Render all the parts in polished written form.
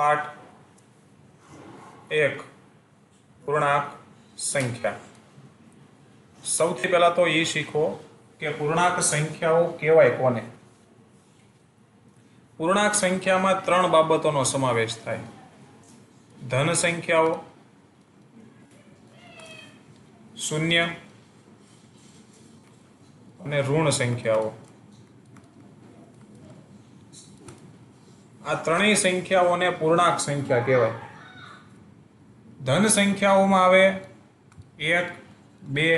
8 એક પૂર્ણાંક સંખ્યા। સૌથી પહેલા તો એ શીખો કે પૂર્ણાંક સંખ્યાઓ કહેવાય કોને। પૂર્ણાંક સંખ્યામાં 3 બાબતોનો સમાવેશ થાય। ધન સંખ્યાઓ, શૂન્ય અને ઋણ સંખ્યાઓ। આ ત્રણેય સંખ્યાઓને પૂર્ણાંક સંખ્યા કહેવાય। ધન સંખ્યાઓમાં આવે 1 2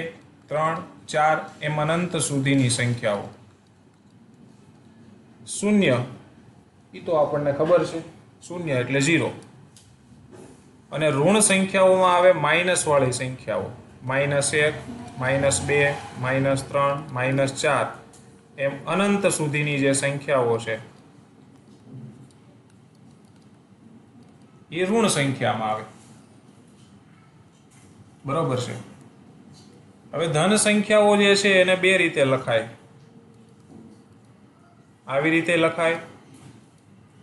3 4 એમ અનંત સુધીની સંખ્યાઓ। શૂન્ય એ તો આપણને ખબર છે, શૂન્ય એટલે 0। અને ઋણ સંખ્યાઓમાં આવે માઇનસ વાળી સંખ્યાઓ, -1 -2 -3 -4 એમ અનંત સુધીની જે સંખ્યાઓ છે એ ઋણ સંખ્યામાં આવે, બરોબર છે। હવે ધન સંખ્યાઓ જે છે એને બે રીતે લખાય, આવી રીતે લખાય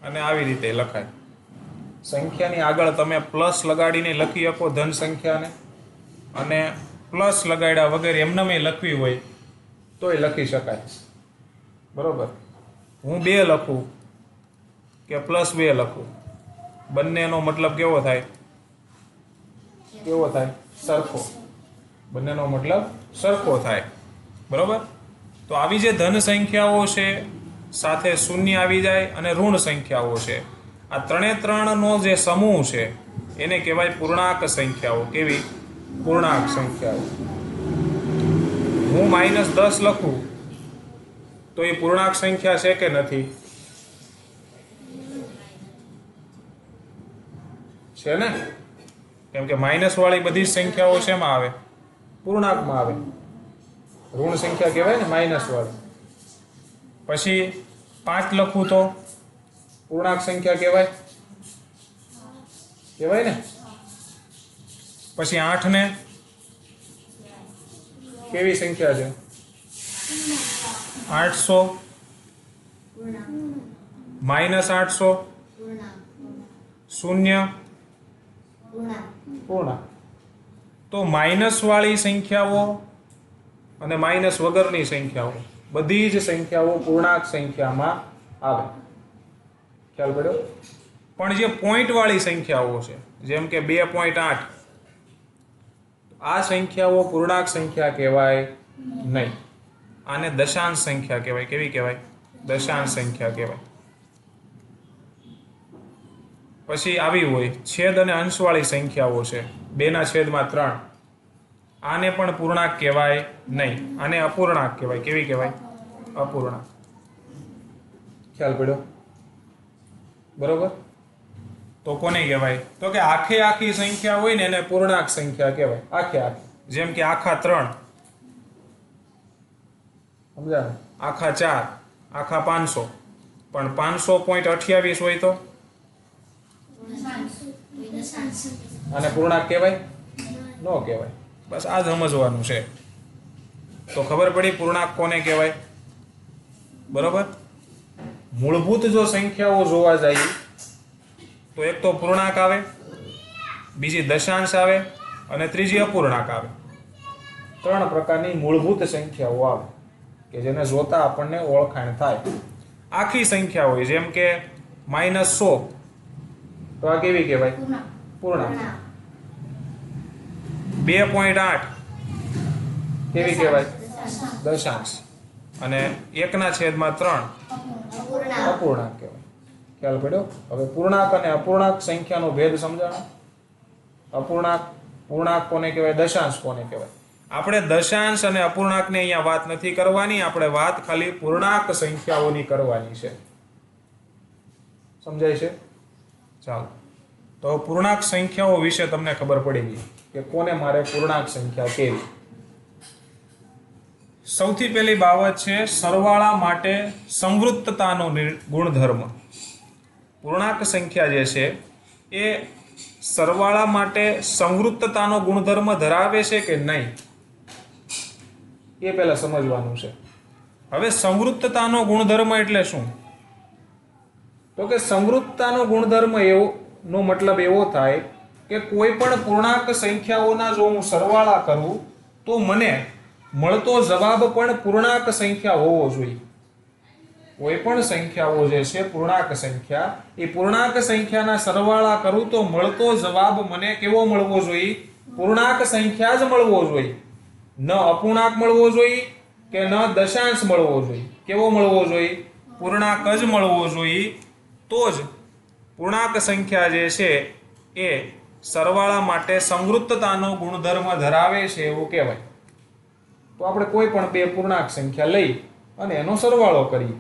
અને આવી રીતે લખાય। સંખ્યાની આગળ તમે પ્લસ લગાડીને લખી શકો ધન સંખ્યાને, અને પ્લસ લગાડ્યા વગર એમને લખવી હોય તોય લખી શકાય, બરોબર। હું 2 લખું કે +2 લખું, બંનેનો મતલબ કેવો થાય? સરખો। બંનેનો મતલબ સરખો થાય, બરોબર। તો આવી જે ધન સંખ્યાઓ છે સાથે શૂન્ય આવી જાય અને ઋણ સંખ્યાઓ છે, આ ત્રણનો જે સમૂહ છે એને કહેવાય પૂર્ણાંક સંખ્યાઓ। કેવી? પૂર્ણાંક સંખ્યાઓ। હું -10 લખું તો એ પૂર્ણાંક સંખ્યા છે કે નથી? છે ને? કેમ કે માઇનસ વાળી બધી સંખ્યાઓ શેમાં આવે? પૂર્ણાંકમાં આવે। ઋણ સંખ્યા કહેવાય ને માઇનસ વાળી। પછી 5 લખું તો પૂર્ણાંક સંખ્યા કહેવાય? કહેવાય ને? પછી 8 ને કેવી સંખ્યા છે? 800 -800 શૂન્ય પૂર્ણાંક। તો માઇનસ વાળી સંખ્યાઓ અને માઇનસ વગરની સંખ્યાઓ બધી જ સંખ્યાઓ પૂર્ણાંક સંખ્યામાં આવે, ખ્યાલ પડ્યો? પણ જે પોઈન્ટ વાળી સંખ્યાઓ છે, જેમ કે 2.8, આ સંખ્યાઓ પૂર્ણાંક સંખ્યા કહેવાય નહીં, આને દશાંશ સંખ્યા કહેવાય। કેવી કહેવાય? દશાંશ સંખ્યા કહેવાય। પછી આવી હોય છેદ અને અંશવાળી સંખ્યાઓ છે, 2/3, આને પણ પૂર્ણાંક કહેવાય નહીં, આને અપૂર્ણાંક કહેવાય। કેવી કહેવાય? અપૂર્ણાંક। ખ્યાલ પડ્યો? બરોબર। તો કોને કહેવાય? તો કે આખે આખી સંખ્યા હોય ને એને પૂર્ણાંક સંખ્યા કહેવાય, આખે આખી। જેમ કે આખા 3, સમજાય? આખા 4, આખા 500, પણ 500.28 હોય તો આને પૂર્ણાંક કહેવાય? ન કહેવાય। બસ આ જ સમજવાનું છે। તો ખબર પડી પૂર્ણાંક કોને કહેવાય, બરોબર। મૂળભૂત જો સંખ્યાઓ જોવા જઈએ તો એક તો પૂર્ણાંક આવે, બીજી દશાંશ આવે અને ત્રીજી અપૂર્ણાંક આવે। 3 પ્રકારની મૂળભૂત સંખ્યાઓ આવે કે જેને જોતા આપણને ઓળખાણ થાય। આખી સંખ્યા હોય જેમ કે -100, તો આ કેવી કહેવાય? પૂર્ણાંક। 2.8 કેવી કહેવાય? દશાંશ। અને 1/3 અપૂર્ણાંક કહેવાય। ખ્યાલ પડ્યો? હવે પૂર્ણાંક અને અપૂર્ણાંક સંખ્યાનો ભેદ સમજાણો। અપૂર્ણાંક, પૂર્ણાંક કોને કહેવાય? દશાંશ કોને કહેવાય? આપણે દશાંશ અને અપૂર્ણાંકની અહીંયા વાત નથી કરવાની, આપણે વાત ખાલી પૂર્ણાંક સંખ્યાઓની કરવાની છે, સમજાય છે? ચાલો, તો પૂર્ણાંક સંખ્યાઓ વિશે તમને ખબર પડી ગઈ કે કોને મારે પૂર્ણાંક સંખ્યા કહેવી। સૌથી પહેલી બાબત છે સરવાળા માટે સંવૃત્તતાનો ગુણધર્મ। પૂર્ણાંક સંખ્યા જે છે એ સરવાળા માટે સંવૃત્તતાનો ગુણધર્મ ધરાવે છે કે નહીં, એ પહેલા સમજવાનું છે। હવે સંવૃત્તતાનો ગુણધર્મ એટલે શું? તો કે સંવૃત્તતાનો ગુણધર્મ નો મતલબ એવો થાય કે કોઈ પણ પૂર્ણાંક સંખ્યાઓના જો હું સરવાળા કરું તો મને મળતો જવાબ પણ પૂર્ણાંક સંખ્યા હોવો જોઈએ. કોઈ પણ સંખ્યાઓ જે છે પૂર્ણાંક સંખ્યા, એ પૂર્ણાંક સંખ્યાના સરવાળા કરું તો મળતો જવાબ મને કેવો મળવો જોઈએ? પૂર્ણાંક સંખ્યા જ મળવો જોઈએ. ન અપૂર્ણાંક મળવો જોઈએ કે ન દશાંશ મળવો જોઈએ. કેવો મળવો જોઈએ? પૂર્ણાંક જ મળવો જોઈએ. તો જ પૂર્ણાંક સંખ્યા જે છે એ સરવાળા માટે સંવૃત્તતાનો ગુણધર્મ ધરાવે છે એવું કહેવાય. તો આપણે કોઈ પણ બે પૂર્ણાંક સંખ્યા લઈ અને એનો સરવાળો કરીએ.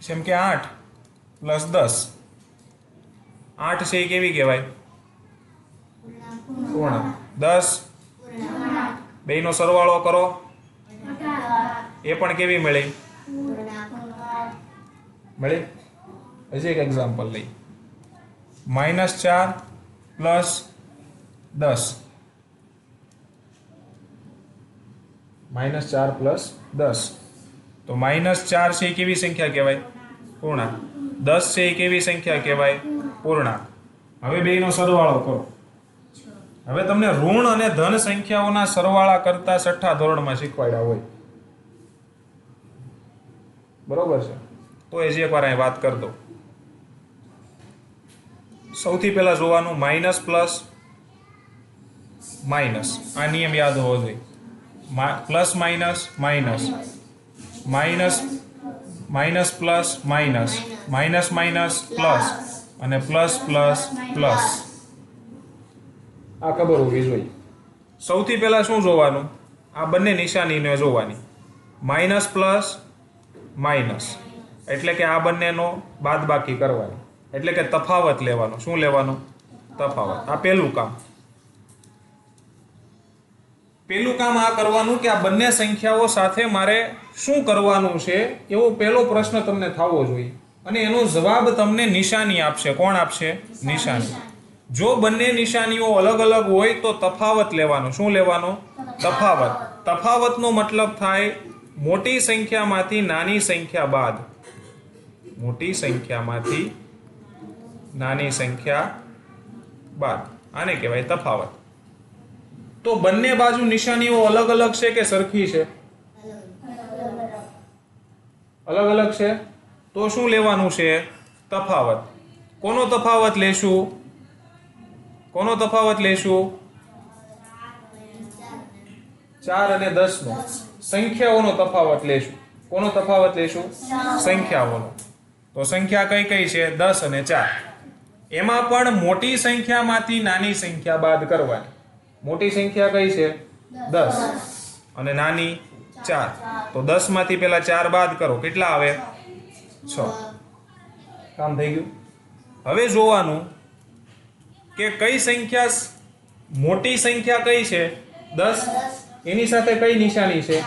જેમ કે 8 + 10. 8 છે એ કેવી કહેવાય? પૂર્ણાંક. 10 બેયનો સરવાળો કરો એ પણ કેવી મળી? મળી. હજી એક એક્ઝામ્પલ લઈ. -4 + 10. -4 + 10. તો -4 છે એ કેવી સંખ્યા કહેવાય? પૂર્ણાંક. 10 છે એ કેવી સંખ્યા કહેવાય? પૂર્ણાંક. હવે બેયનો સરવાળો કરો. હવે તમને ઋણ અને ધન સંખ્યાઓના સરવાળા કરતા 6થા ધોરણમાં શીખવાડ્યા હોય, બરોબર છે? તો એ જે એકવાર અહીં વાત કરી દો. સૌથી પહેલા જોવાનું માઇનસ પ્લસ માઇનસ. આ નિયમ યાદ હોવો જોઈએ. Plus minus minus, minus minus plus minus, minus minus plus અને પ્લસ પ્લસ પ્લસ. આ ખબર હોવી જોઈએ. સૌથી પહેલા શું જોવાનું? આ બંને નિશાનીને જોવાની. માઇનસ પ્લસ માઇનસ એટલે કે આ બંનેનો બાદબાકી કરવાની, એટલે કે તફાવત લેવાનો. શું લેવાનો? તફાવત. આ પહેલું કામ. પહેલું કામ આ કરવાનું કે આ બંને સંખ્યાઓ સાથે મારે શું કરવાનું છે એવો પહેલો પ્રશ્ન તમને થવો જોઈએ. અને એનો જવાબ તમને નિશાની આપશે. કોણ આપશે? નિશાની. જો બંને નિશાનીઓ અલગ અલગ હોય તો તફાવત લેવાનો. શું લેવાનો? તફાવત. તફાવતનો મતલબ થાય મોટી સંખ્યામાંથી નાની સંખ્યા બાદ. મોટી સંખ્યામાંથી નાની સંખ્યા બાદ. આને કહેવાય તફાવત. તો બંને બાજુ નિશાનીઓ અલગ અલગ છે કે સરખી છે? અલગ અલગ છે. તો શું લેવાનું છે? તફાવત. કોનો તફાવત લેશું? કોનો તફાવત લેશું? 4 અને 10 નો. સંખ્યાઓનો તફાવત લેશું. કોનો તફાવત લેશું? સંખ્યાઓનો. તો સંખ્યા કઈ કઈ છે? 10 અને 4. એમાં પણ મોટી સંખ્યામાંથી નાની સંખ્યા બાદ કરવાની. મોટી સંખ્યા કઈ છે? 10 અને નાની 4. તો 10 માંથી પહેલા 4 બાદ કરો. કેટલા આવે? 6. કામ થઈ ગયું. હવે જોવાનું કે કઈ સંખ્યા મોટી સંખ્યા કઈ છે? 10. એની સાથે કઈ નિશાની છે?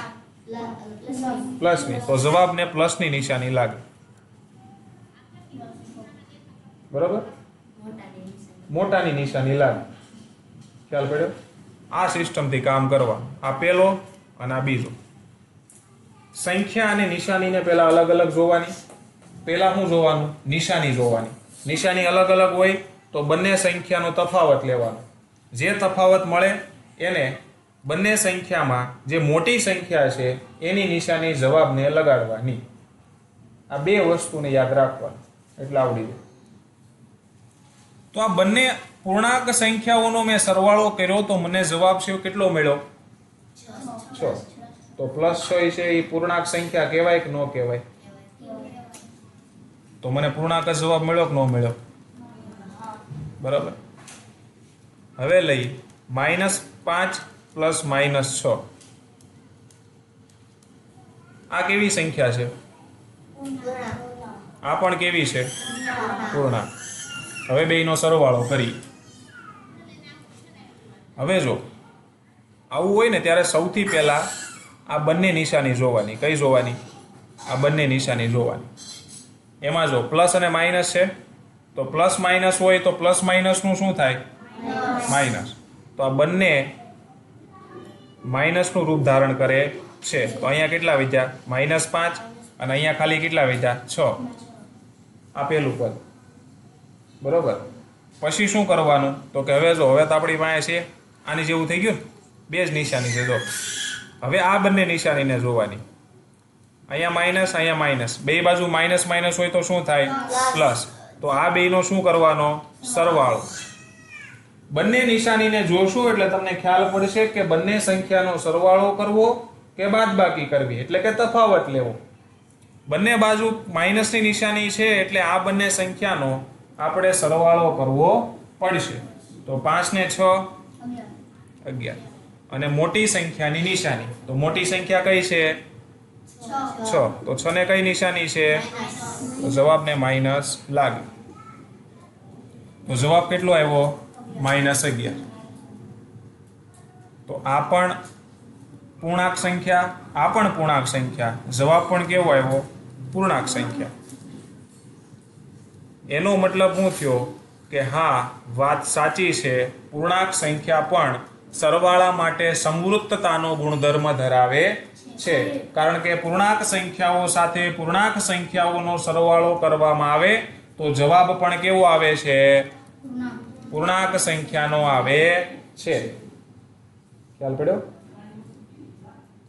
પ્લસની. તો જવાબને પ્લસની નિશાની લાગે. બરાબર? મોટાની નિશાની લાગે. ખ્યાલ પડ્યો? આ સિસ્ટમથી કામ કરવાનું. આ પહેલો અને આ બીજો. સંખ્યા અને નિશાનીને પહેલા અલગ અલગ જોવાની. પહેલા શું જોવાનું? નિશાની જોવાની. નિશાની અલગ અલગ હોય તો બંને સંખ્યાનો તફાવત લેવાનો. જે તફાવત મળે એને બંને સંખ્યામાં જે મોટી સંખ્યા છે એની નિશાની જવાબને લગાડવાની. આ બે વસ્તુને યાદ રાખવાની એટલે આવડી જાય. તો આ બંને પૂર્ણાંક સંખ્યાઓનો મેં સરવાળો કર્યો તો મને જવાબ છે કેટલો મળ્યો? 6. તો +6 છે એ પૂર્ણાંક સંખ્યા કહેવાય કે ન કહેવાય? તો મને પૂર્ણાંક જવાબ મળ્યો કે ન મળ્યો? બરાબર. હવે લઈ -5 + -6. આ કેવી સંખ્યા છે? આ પણ કેવી છે? પૂર્ણાંક. હવે બેયનો સરવાળો કરી. હવે જો આવું હોય ને ત્યારે સૌથી પહેલા આ બંને નિશાની જોવાની. કઈ જોવાની? આ બંને નિશાની જોવાની. એમાં જો પ્લસ અને માઇનસ છે તો પ્લસ માઇનસ હોય તો પ્લસ માઇનસનું શું થાય? માઇનસ. તો આ બંને માઇનસનું રૂપ ધારણ કરે છે. તો અહીંયા કેટલા વધ્યા? -5 અને અહીંયા ખાલી કેટલા વધ્યા? 6. આ પહેલું પદ. બરોબર. પછી શું કરવાનું તો કે હવે જો હવે તો આપણી પાસે છે આની જેવું થઈ ગયું ને, બે જ નિશાની છે. જો હવે આ બંને નિશાનીને જોવાની. અહીંયા માઇનસ, અહીંયા માઇનસ, બે બાજુ માઇનસ માઇનસ હોય તો શું થાય? પ્લસ. તો આ બેનો શું કરવાનો? સરવાળો. બંને નિશાનીને જોશો એટલે તમને ખ્યાલ પડશે કે બંને સંખ્યાનો સરવાળો કરવો કે બાદબાકી કરવી, એટલે કે તફાવત લેવો. બંને બાજુ માઇનસની નિશાની છે એટલે આ બંને સંખ્યાનો આપણે સરવાળો કરવો પડશે. તો 5 ને 6 11. અને મોટી સંખ્યાની નિશાની, તો મોટી સંખ્યા કઈ છે? 6. તો 6 ને કઈ નિશાની છે? તો જવાબને માઇનસ લાગે. તો જવાબ કેટલો આવ્યો? -11. તો આ પણ પૂર્ણાંક સંખ્યા, આ પણ પૂર્ણાંક સંખ્યા, જવાબ પણ કેવો આવ્યો? પૂર્ણાંક સંખ્યા. એનો મતલબ શું થયો કે હા, વાત સાચી છે, પૂર્ણાંક સંખ્યા પણ સરવાળા માટે સમવૃત્તતાનો ગુણધર્મ ધરાવે છે. કારણ કે પૂર્ણાંક સંખ્યાઓ સાથે પૂર્ણાંક સંખ્યાઓનો સરવાળો કરવામાં આવે તો જવાબ પણ કેવો આવે છે? પૂર્ણાંક સંખ્યાનો આવે છે. ખ્યાલ પડ્યો?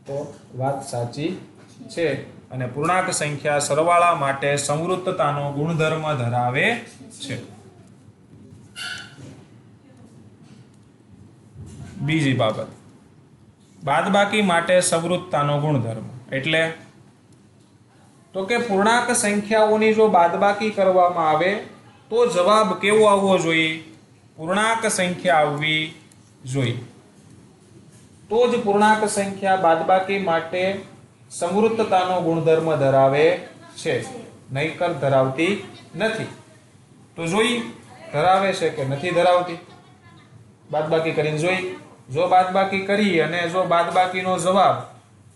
તો વાત સાચી છે અને પૂર્ણાંક સંખ્યા સરવાળા માટે સમવૃત્તતાનો ગુણધર્મ ધરાવે છે. બીજી બાબત, બાદબાકી માટે સમવૃત્તતાનો ગુણધર્મ એટલે તો કે પૂર્ણાંક સંખ્યાઓની જો બાદબાકી કરવામાં આવે તો જવાબ કેવો આવવો જોઈએ? પૂર્ણાંક સંખ્યા આવવી જોઈએ. તો જ પૂર્ણાંક સંખ્યા બાદબાકી માટે સમવૃત્તતાનો ગુણધર્મ ધરાવે છે, નહીંતર ધરાવતી નથી. તો જોઈ ધરાવે છે કે નથી ધરાવતી? બાદબાકી કરીને જોઈ. જો બાદબાકી કરી અને જો બાદબાકીનો જવાબ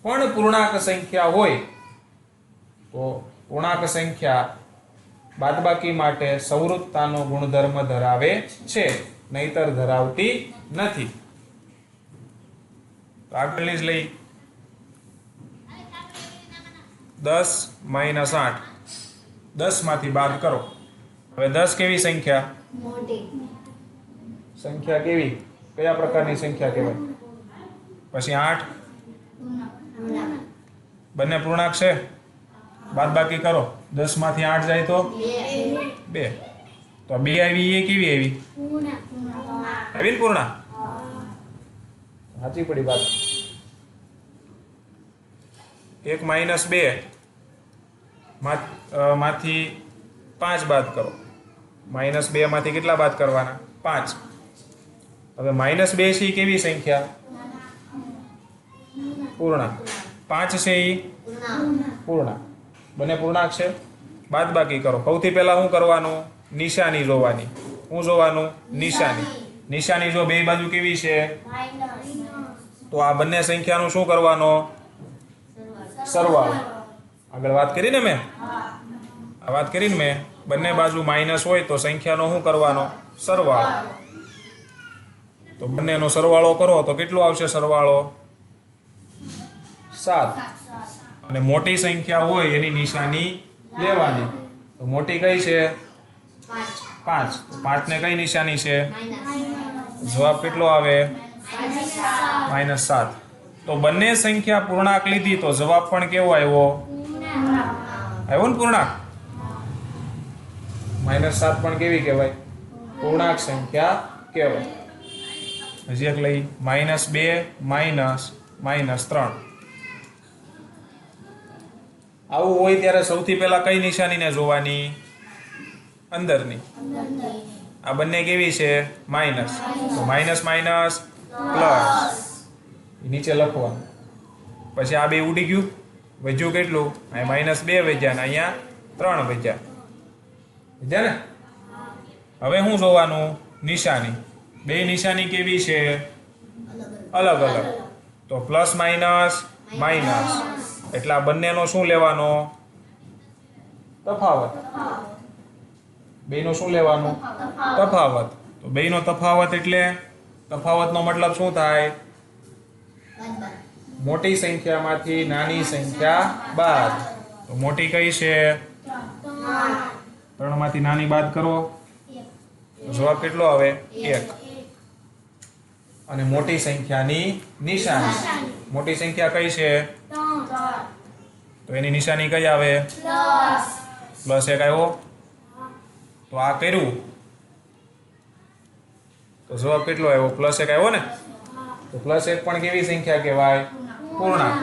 પણ પૂર્ણાંક સંખ્યા હોય તો પૂર્ણાંક સંખ્યા બાદબાકી માટે સમવૃત્તતાનો ગુણધર્મ ધરાવે છે, નહીંતર ધરાવતી નથી. તો આગળની જ લઈ. 10 - 8. 10 માંથી બાદ કરો. હવે 10 કેવી સંખ્યા? મોટી સંખ્યા કેવી? કયા પ્રકારની સંખ્યા કહેવાય? પછી 8 બંને પૂર્ણાંક છે, બાદબાકી કરો. 10 માંથી 8 જાય તો 2. તો 2 આવી એ કેવી આવી? આવી ને પૂર્ણાંક? સાચી પડી વાત. 1 - 2 માંથી 5 બાદ કરો. -2 માંથી કેટલા બાદ કરવાના? 5. હવે -2 છે એ કેવી સંખ્યા? પૂર્ણાંક. 5 છે એ પૂર્ણાંક. બંને પૂર્ણાંક છે, બાદબાકી કરો. સૌથી પહેલા શું કરવાનું? નિશાની જોવાની. શું જોવાનું? નિશાની. નિશાની જો બે બાજુ કેવી છે તો આ બંને સંખ્યાનું શું કરવાનો? સરવાળો. આગળ વાત કરીને મેં આ વાત કરીને મેં બંને બાજુ માઇનસ હોય તો સંખ્યાનો શું કરવાનો? સરવાળો. તો બંનેનો સરવાળો કરો તો કેટલો આવશે સરવાળો? 7. અને મોટી સંખ્યા હોય એની નિશાની લેવાની. તો મોટી કઈ છે? 5. તો 5 ને કઈ નિશાની છે? જવાબ કેટલો આવે? -7. તો બંને સંખ્યા પૂર્ણાંક લીધી તો જવાબ પણ કેવો આવ્યો? આવ્યો ને પૂર્ણાંક. -7 પણ કેવી કહેવાય? પૂર્ણાંક સંખ્યા કહેવાય. હજી એક લઈ. -2 - -3. આવું હોય ત્યારે સૌથી પહેલા કઈ નિશાનીને જોવાની? અંદરની. આ બંને કેવી છે? માઇનસ. તો માઇનસ માઇનસ પ્લસ નીચે લખવાનું. પછી આ બે ઉડી ગયું, વધ્યું કેટલું? અહીંયા -2 વધ્યા ને અહીંયા 3 વધ્યા. વધ્યા ને? હવે શું જોવાનું? નિશાની. બે નિશાની કેવી છે? અલગ અલગ. તો પ્લસ માઇનસ માઇનસ એટલે આ બંનેનો શું લેવાનો? તફાવત. બેનો શું લેવાનું? તફાવત. તો બેનો તફાવત એટલે તફાવતનો મતલબ શું થાય? મોટી સંખ્યામાંથી નાની સંખ્યા બાદ. તો મોટી કઈ છે? 3 માંથી નાની બાદ કરો જવાબ કેટલો આવે? 1. અને મોટી સંખ્યાની નિશાની, મોટી સંખ્યા કઈ છે? તો એની નિશાની કઈ આવે? પ્લસ 1 આવ્યો. તો આ કર્યું તો જવાબ કેટલો આવ્યો? પ્લસ 1 આવ્યો ને. તો પ્લસ 1 પણ કેવી સંખ્યા કહેવાય? પૂર્ણાંક.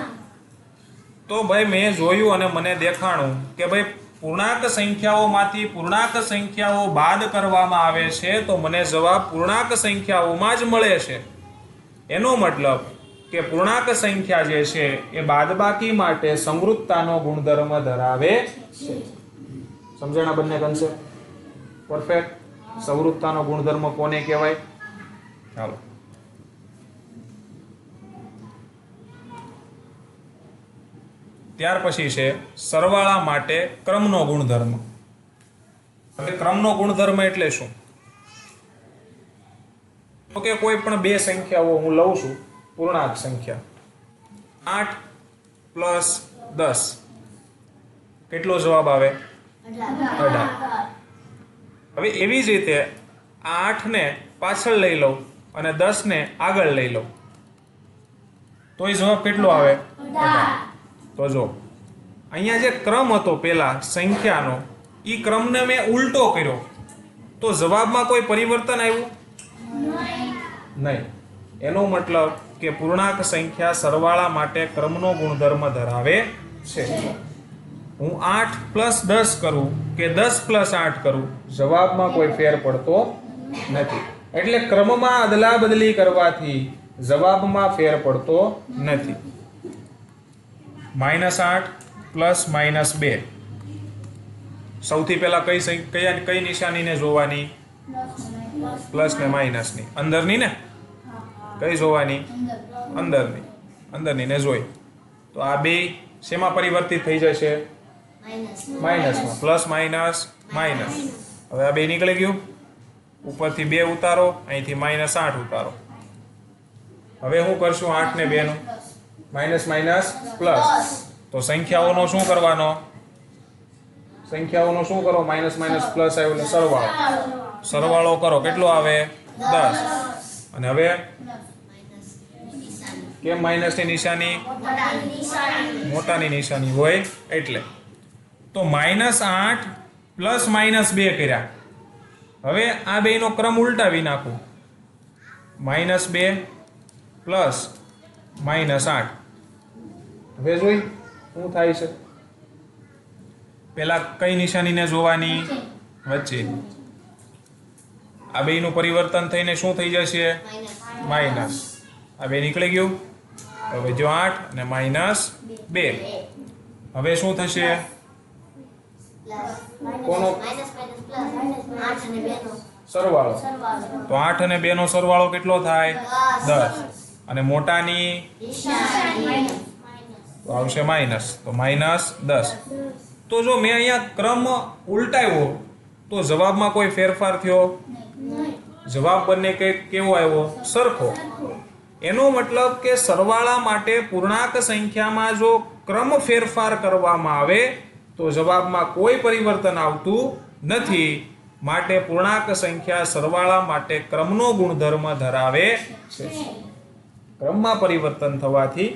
તો ભાઈ મેં જોયું અને મને દેખાણું કે ભાઈ પૂર્ણાંક સંખ્યાઓમાંથી પૂર્ણાંક સંખ્યાઓ બાદ કરવામાં આવે છે તો મને જવાબ પૂર્ણાંક સંખ્યાઓમાં જ મળે છે. એનો મતલબ કે પૂર્ણાંક સંખ્યા જે છે એ બાદબાકી માટે સમૃદ્ધતાનો ગુણધર્મ ધરાવે છે. સમજણા બંને કન્સેપ્ટ? પરફેક્ટ. સમૃદ્ધતાનો ગુણધર્મ કોને કહેવાય? ચાલો ત્યાર પછી છે સરવાળા માટે ક્રમનો ગુણધર્મ. હવે ક્રમનો ગુણધર્મ એટલે શું? તો કે કોઈ પણ બે સંખ્યાઓ હું લઉં છું, પૂર્ણાંક સંખ્યા 8 પ્લસ 10, કેટલો જવાબ આવે? 18. હવે એવી જ રીતે આ 8 ને પાછળ લઈ લઉં અને 10 ને આગળ લઈ લઉં તો એ જવાબ કેટલો આવે? 18. તો જો અહીંયા જે ક્રમ હતો પેલા સંખ્યાનો, એ ક્રમને મેં ઉલટો કર્યો તો જવાબમાં કોઈ પરિવર્તન આવ્યું? નહીં. એનો મતલબ કે પૂર્ણાંક સંખ્યા સરવાળા માટે ક્રમનો ગુણધર્મ ધરાવે છે. હું 8 પ્લસ 10 કરું કે 10 પ્લસ 8 કરું, જવાબમાં કોઈ ફેર પડતો નથી. એટલે ક્રમમાં અદલા બદલી કરવાથી જવાબમાં ફેર પડતો નથી. -8 પ્લસ -2, સૌથી પહેલા કઈ નિશાનીને જોવાની? પ્લસ ને માઇનસની. અંદરની ને? કઈ જોવાની? અંદરની ને જોઈ. તો આ બે શેમાં પરિવર્તિત થઈ જશે? માઇનસમાં. Plus minus minus. હવે આ બે નીકળી ગયું. ઉપરથી 2 ઉતારો, અહીંથી -8 ઉતારો. હવે શું કરશું? 8 ને 2 નું માઇનસ માઇનસ પ્લસ. તો સંખ્યાઓનો શું કરવાનો? સંખ્યાઓનો શું કરો? માઇનસ માઇનસ પ્લસ આવ્યો એટલે સરવાળો. સરવાળો કરો, કેટલો આવે? 10. અને હવે કેમ માઇનસની નિશાની? મોટાની નિશાની હોય એટલે. તો -8 પ્લસ -2 કર્યા. હવે આ બેનો ક્રમ ઉલટાવી નાખું. -2 પ્લસ -8. હવે જોઈ શું થાય છે? પેલા કઈ નિશાનીને જોવાની? વચ્ચે. આ બેનું પરિવર્તન થઈને શું થઈ જશે? માઇનસ. આ બે નીકળી ગયું. હવે જો 8 અને -2. હવે શું થશે? કોનો સરવાળો? તો 8 અને 2 નો સરવાળો કેટલો થાય? 10. અને મોટાની તો આવશે માઇનસ. તો -10. તો જો મેં અહીંયા ક્રમ ઉલટાવ્યો તો જવાબમાં કોઈ ફેરફાર થયો? જવાબ બંને કેવો આવ્યો? સરખો. એનો મતલબ કે સરવાળા માટે પૂર્ણાંક સંખ્યામાં જો ક્રમ ફેરફાર કરવામાં આવે તો જવાબમાં કોઈ પરિવર્તન આવતું નથી. માટે પૂર્ણાંક સંખ્યા સરવાળા માટે ક્રમનો ગુણધર્મ ધરાવે છે. ક્રમમાં પરિવર્તન થવાથી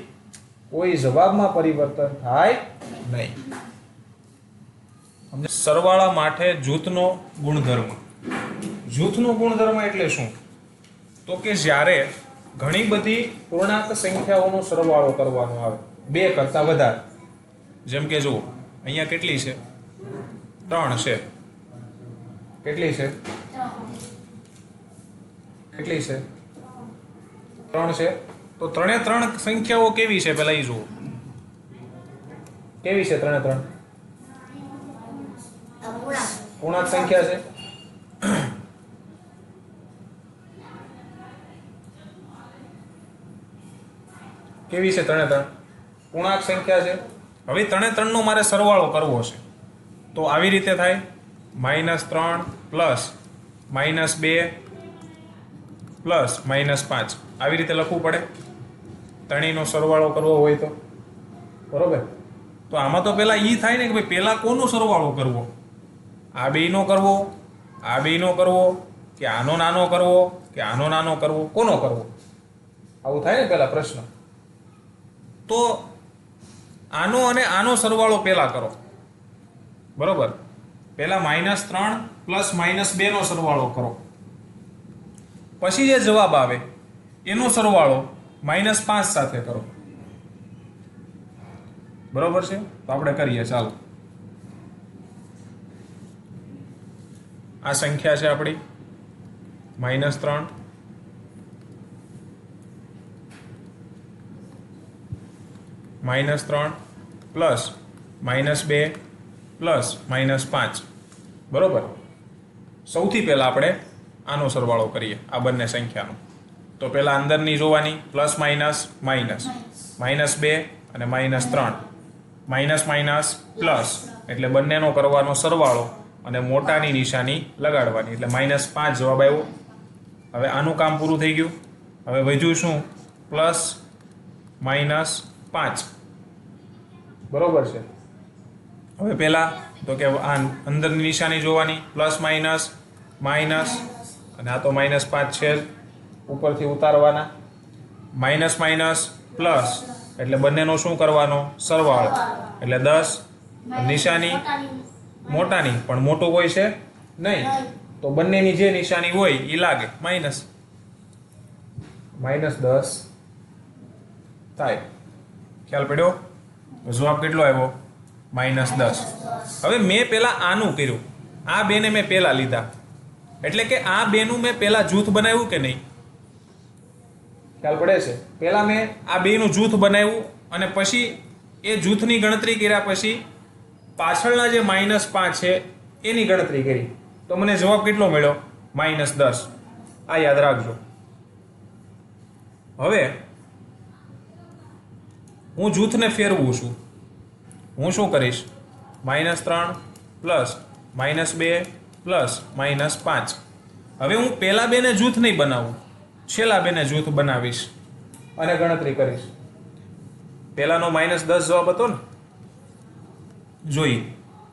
કોઈ જવાબમાં પરિવર્તન થાય નહીં. સરવાળા માટે જૂથનો ગુણધર્મ. જૂથનો ગુણધર્મ એટલે શું? તો કે જ્યારે ઘણી બધી પૂર્ણાંક સંખ્યાઓનો સરવાળો કરવાનો આવે, 2 કરતાં વધારે. જેમ કે જુઓ અહીંયા કેટલી છે? 3 છે. કેટલી છે? કેટલી છે? 3 છે. તો 3 સંખ્યાઓ કેવી છે? પેલા એ જુઓ. કેવી છે 3? પૂર્ણાંક સંખ્યા છે. કેવી છે 3? પૂર્ણાંક સંખ્યા છે. હવે 3 નો મારે સરવાળો કરવો છે તો આવી રીતે થાય. -3 પ્લસ -2 પ્લસ -5 આવી રીતે લખવું પડે. ત્રણેયનો સરવાળો કરવો હોય તો બરોબર. તો આમાં તો પેલા ઈ થાય ને કે ભાઈ પેલા કોનો સરવાળો કરવો? આ બેયનો કરવો, આ બેયનો કરવો, કે આનો નાનો કરવો કે આનો નાનો કરવો, કોનો કરવો? આવું થાય ને પહેલા પ્રશ્ન. તો આનો અને આનો સરવાળો પહેલા કરો, બરોબર? પહેલા -3 પ્લસ -2 નો સરવાળો કરો, પછી જે જવાબ આવે એનો સરવાળો -5 સાથે કરો, બરોબર છે? તો આપણે કરીએ, ચાલો. આ સંખ્યા છે આપણી -3 -3 પ્લસ -2 પ્લસ -5, બરોબર? સૌથી પહેલા આપણે આનો સરવાળો કરીએ, આ બંને સંખ્યાનો. તો પહેલા અંદરની જોવાની, પ્લસ માઇનસ માઇનસ, -2 અને -3, માઇનસ માઇનસ પ્લસ, એટલે બંનેનો કરવાનો સરવાળો અને મોટાની નિશાની લગાડવાની, એટલે -5 જવાબ આવ્યો. હવે આનું કામ પૂરું થઈ ગયું. હવે વધ્યું શું? પ્લસ -5, બરોબર છે? હવે પહેલા તો કે આ અંદરની નિશાની જોવાની, પ્લસ માઇનસ માઇનસ, અને આ તો -5 છે જ, ઉપરથી ઉતારવાના. માઇનસ માઇનસ પ્લસ, એટલે બંનેનો શું કરવાનો? સરવાળો, એટલે 10. નિશાની મોટાની, પણ મોટું હોય છે નહીં, તો બંનેની જે નિશાની હોય એ લાગે, -10 થાય. ખ્યાલ પડ્યો? જવાબ કેટલો આવ્યો? -10. હવે મેં પહેલા આનું કર્યું, આ બેને મેં પહેલા લીધા, એટલે કે આ બેનું મેં પહેલા જૂથ બનાવ્યું કે નહીં? ખ્યાલ પડે છે? પહેલા મેં આ બેનું જૂથ બનાવ્યું અને પછી એ જૂથની ગણતરી કર્યા પછી પાછળના જે -5 છે એની ગણતરી કરી, તો મને જવાબ કેટલો મળ્યો? -10. આ યાદ રાખજો. હવે હું જૂથને ફેરવું છું. હું શું કરીશ? -3 પ્લસ -2 પ્લસ -5. હવે હું પહેલા બેને જૂથ નહીં બનાવું, છેલ્લા બેને જૂથ બનાવીશ અને ગણતરી કરીશ. પહેલાનો -10 જવાબ હતો ને, જોઈએ.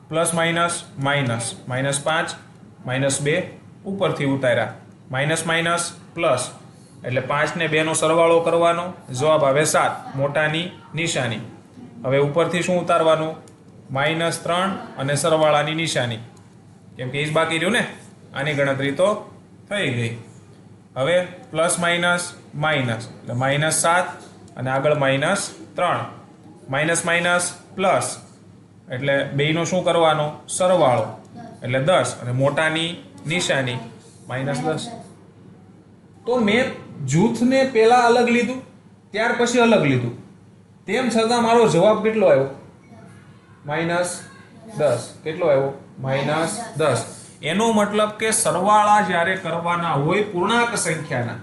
પ્લસ માઇનસ માઇનસ, -5 -2 ઉપરથી ઉતાર્યા, માઇનસ માઇનસ પ્લસ, એટલે 5 ને 2 નો સરવાળો કરવાનો, જવાબ આવે 7, મોટાની નિશાની. હવે ઉપરથી શું ઉતારવાનું? -3 અને સરવાળાની નિશાની, કેમ કે એ જ બાકી રહ્યું ને. આની ગણતરી તો થઈ ગઈ. હવે પ્લસ માઇનસ માઇનસ, એટલે -7 અને આગળ -3, માઇનસ માઇનસ પ્લસ, એટલે બેયનો શું કરવાનો? સરવાળો, એટલે 10, અને મોટાની નિશાની -10. તો મેં જૂથને પહેલા અલગ લીધું, ત્યાર પછી અલગ લીધું, તેમ છતાં મારો જવાબ કેટલો આવ્યો? -10. કેટલો આવ્યો? -10. એનો મતલબ કે સરવાળા જ્યારે કરવાના હોય પૂર્ણાંક સંખ્યાના,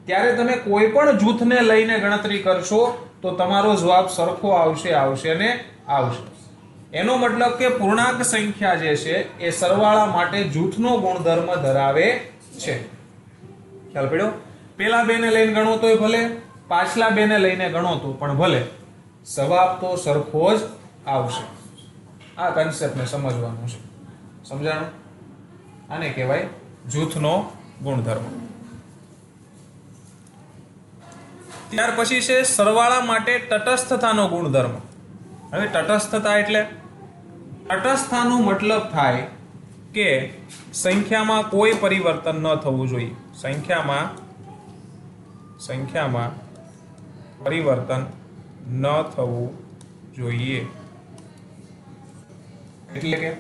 ત્યારે તમે કોઈ પણ જૂથને લઈને ગણતરી કરશો તો તમારો જવાબ સરખો આવશે ને આવશે. એનો મતલબ કે પૂર્ણાંક સંખ્યા જે છે એ સરવાળા માટે જૂથનો ગુણધર્મ ધરાવે છે. ખ્યાલ પડ્યો? પેલા બેને લઈને ગણો તોય ભલે, પાછલા બેને લઈને ગણો તો પણ ભલે, જવાબ તો સરખો જ આવશે. આ કન્સેપ્ટને સમજવાનું છે. સમજાણું? આને કહેવાય જૂથનો ગુણધર્મ. ત્યાર પછી છે સરવાળા માટે તટસ્થતાનો ગુણધર્મ. હવે તટસ્થતા એટલે, તટસ્થતાનો મતલબ થાય કે સંખ્યામાં કોઈ પરિવર્તન ન થવું જોઈએ. સંખ્યામાં પરિવર્તન ન થવું જોઈએ. એટલે કે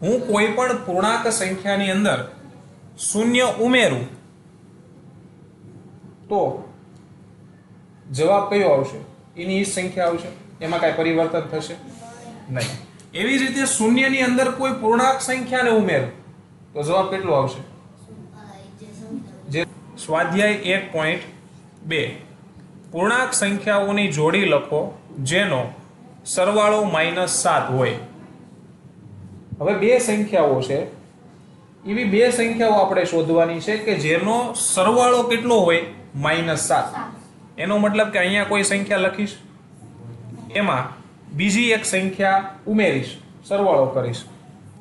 હું કોઈ પણ પૂર્ણાંક સંખ્યાની અંદર શૂન્ય ઉમેરું તો જવાબ કયો આવશે? એની જ સંખ્યા આવશે, એમાં કાંઈ પરિવર્તન થશે નહીં. એવી જ રીતે શૂન્યની અંદર કોઈ પૂર્ણાંક સંખ્યાને ઉમેરું તો જવાબ કેટલો આવશે? જે સ્વાધ્યાય 1.2 પૂર્ણાંક સંખ્યાઓની જોડી લખો જેનો સરવાળો -7 હોય. હવે બે સંખ્યાઓ છે, એવી બે સંખ્યાઓ આપણે શોધવાની છે કે જેનો સરવાળો કેટલો હોય? -7. એનો મતલબ કે અહીંયા કોઈ સંખ્યા લખીશ, એમાં બીજી એક સંખ્યા ઉમેરીશ, સરવાળો કરીશ,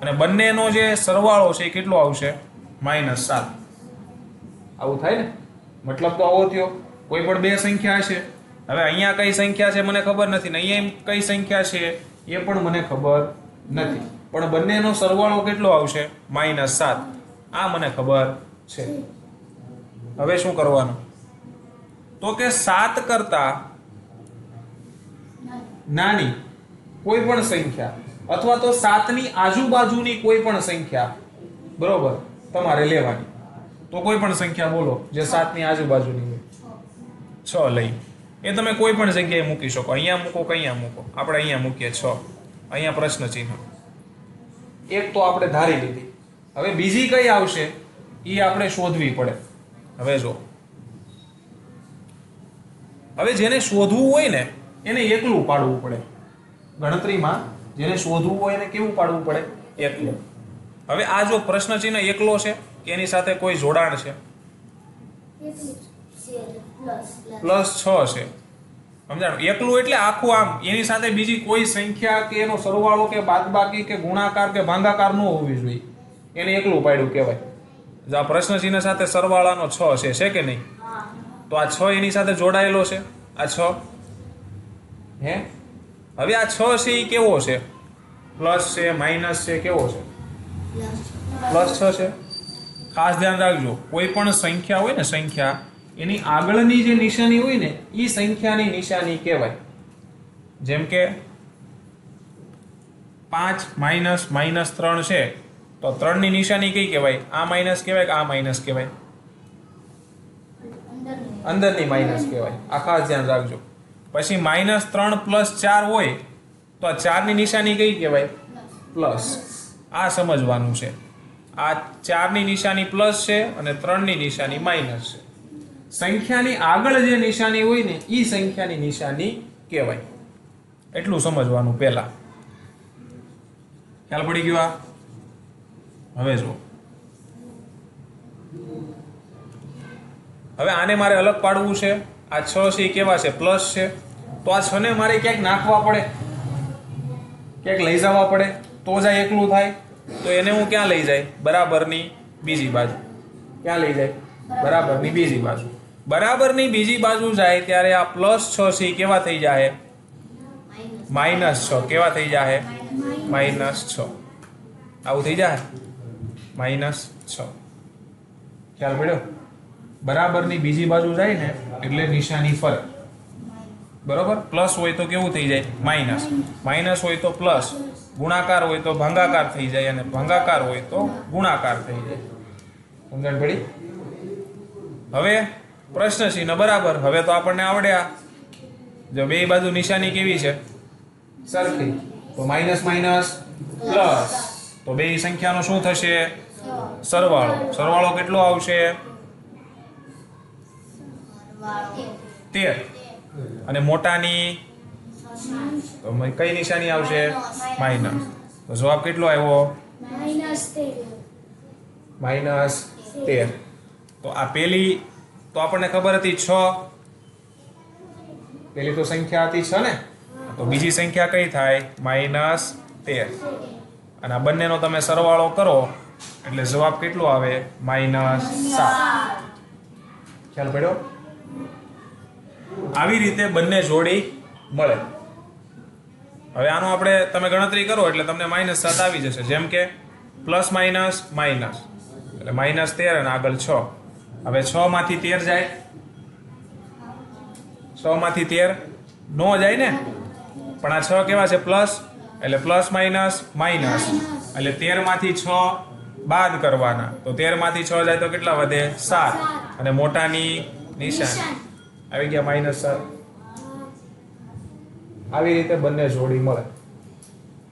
અને બંનેનો જે સરવાળો છે એ કેટલો આવશે? -7 આવું થાય ને મતલબ તો આવો થયો કોઈ પણ બે સંખ્યા હશે હવે અહીંયા કઈ સંખ્યા છે મને ખબર નથી ને અહીંયા કઈ સંખ્યા છે એ પણ મને ખબર નથી પણ બંનેનો સરવાળો કેટલો આવશે -7 આ મને ખબર છે હવે શું કરવાનું તો કે 7 કરતા નાની કોઈ પણ સંખ્યા અથવા તો 7 ની આજુબાજુની કોઈ પણ સંખ્યા બરોબર તમારે લેવાની તો કોઈ પણ સંખ્યા બોલો જે 7 ની આજુબાજુની હોય 6 લઈ એ તમે કોઈ પણ જગ્યાએ મૂકી શકો અહીંયા મૂકો કે અહીંયા મૂકો આપણે અહીંયા મૂકીએ 6 અહીંયા પ્રશ્ન ચિહ્ન એક તો આપણે ધારી લીધી હવે બીજી કઈ આવશે એ આપણે શોધવી પડે હવે જો હવે જેને શોધવું હોય ને એને એકલું પાડવું પડે ગણતરીમાં જેને શોધવું હોય એને કેવું પાડવું પડે એકલું હવે આ જો પ્રશ્ન ચિહ્ન એકલો છે કે એની સાથે કોઈ જોડાણ છે +6 છે સમજાણું એકલું એટલે આખું આમ એની સાથે બીજી કોઈ સંખ્યા કે એનો સરવાળો કે બાદબાકી કે ગુણાકાર કે ભાગાકાર ન હોવી જોઈએ એને એકલું પાડ્યું કહેવાય જો આ પ્રશ્ન ચિહ્ન સાથે સરવાળાનો 6 છે કે નહીં તો આ 6 એની સાથે જોડાયેલો છે આ 6 હે હવે આ 6 છે એ કેવો છે પ્લસ છે માઇનસ છે કેવો છે +6 છે ખાસ ધ્યાન રાખજો કોઈ પણ સંખ્યા હોય ને સંખ્યા એની આગળની જે નિશાની હોય ને એ સંખ્યાની નિશાની કહેવાય જેમ કે 5 -3 છે તો 3 ની નિશાની કઈ કહેવાય આ માઇનસ કહેવાય કે આ માઇનસ કહેવાય અંદરની માઇનસ કહેવાય આ ખાસ ધ્યાન રાખજો પછી -3 + 4 હોય તો આ 4 ની નિશાની કઈ કહેવાય પ્લસ આ સમજવાનું છે આ 4 ની નિશાની પ્લસ છે અને 3 ની નિશાની માઇનસ છે સંખ્યાની આગળ જે નિશાની હોય ને એ સંખ્યાની નિશાની કહેવાય એટલું સમજવાનું પહેલા ખ્યાલ પડી ગયો આ હવે જો હવે આને મારે અલગ પાડવું છે આ 6 છે કેવા છે પ્લસ છે તો આ 6 ને મારે ક્યાંક નાખવા પડે ક્યાંક લઈ જવા પડે તો જ આ એકલું થાય તો એને હું ક્યાં લઈ જાય બરાબરની બીજી બાજુ ક્યાં લઈ જાય બરાબરની બીજી બાજુ બરાબરની બીજી બાજુ જાય ત્યારે આ +6 છે કેવા થઈ જાય -6 કેવા થઈ જાય -6 આવું થઈ જાય -6 ખ્યાલ પડ્યો બરાબરની બીજી બાજુ જાય ને એટલે નિશાની ફરે બરોબર પ્લસ હોય તો કેવું થઈ જાય માઇનસ હોય તો પ્લસ ગુણાકાર હોય તો ભાગાકાર થઈ જાય અને ભાગાકાર હોય તો ગુણાકાર થઈ જાય સમજણ પડી હવે પ્રશ્ન ચિહ્ન બરાબર હવે તો આપણને આવડ્યા જો બે બાજુ નિશાની કેવી છે સરખી તો માઇનસ પ્લસ તો બે સંખ્યાનો શું થશે સરવાળો કેટલો આવશે 13 અને મોટાની તો કઈ નિશાની આવશે માઇનસ તો જવાબ કેટલો આવ્યો -13 તો આ પેલી તો આપણને ખબર હતી 6 પેલી તો સંખ્યા હતી 6 ને તો બીજી સંખ્યા કઈ થાય -13 અને આ બંનેનો તમે સરવાળો કરો એટલે જવાબ કેટલો આવે -7 ખ્યાલ પડ્યો આવી રીતે બંને જોડી મળે હવે આનો આપણે તમે ગણતરી કરો એટલે તમને -7 આવી જશે જેમ કે પ્લસ માઇનસ એટલે -13 અને આગળ 6 હવે 6 માંથી 13 જાય 6 માંથી 13 નો જાય ને પણ આ 6 કેવા છે પ્લસ એટલે પ્લસ માઇનસ એટલે 13 માંથી 6 બાદ કરવાના તો 13 માંથી 6 જાય તો કેટલા વધે 7 અને મોટાની નિશાની આવી ગયા -7 આવી રીતે બંને જોડી મળે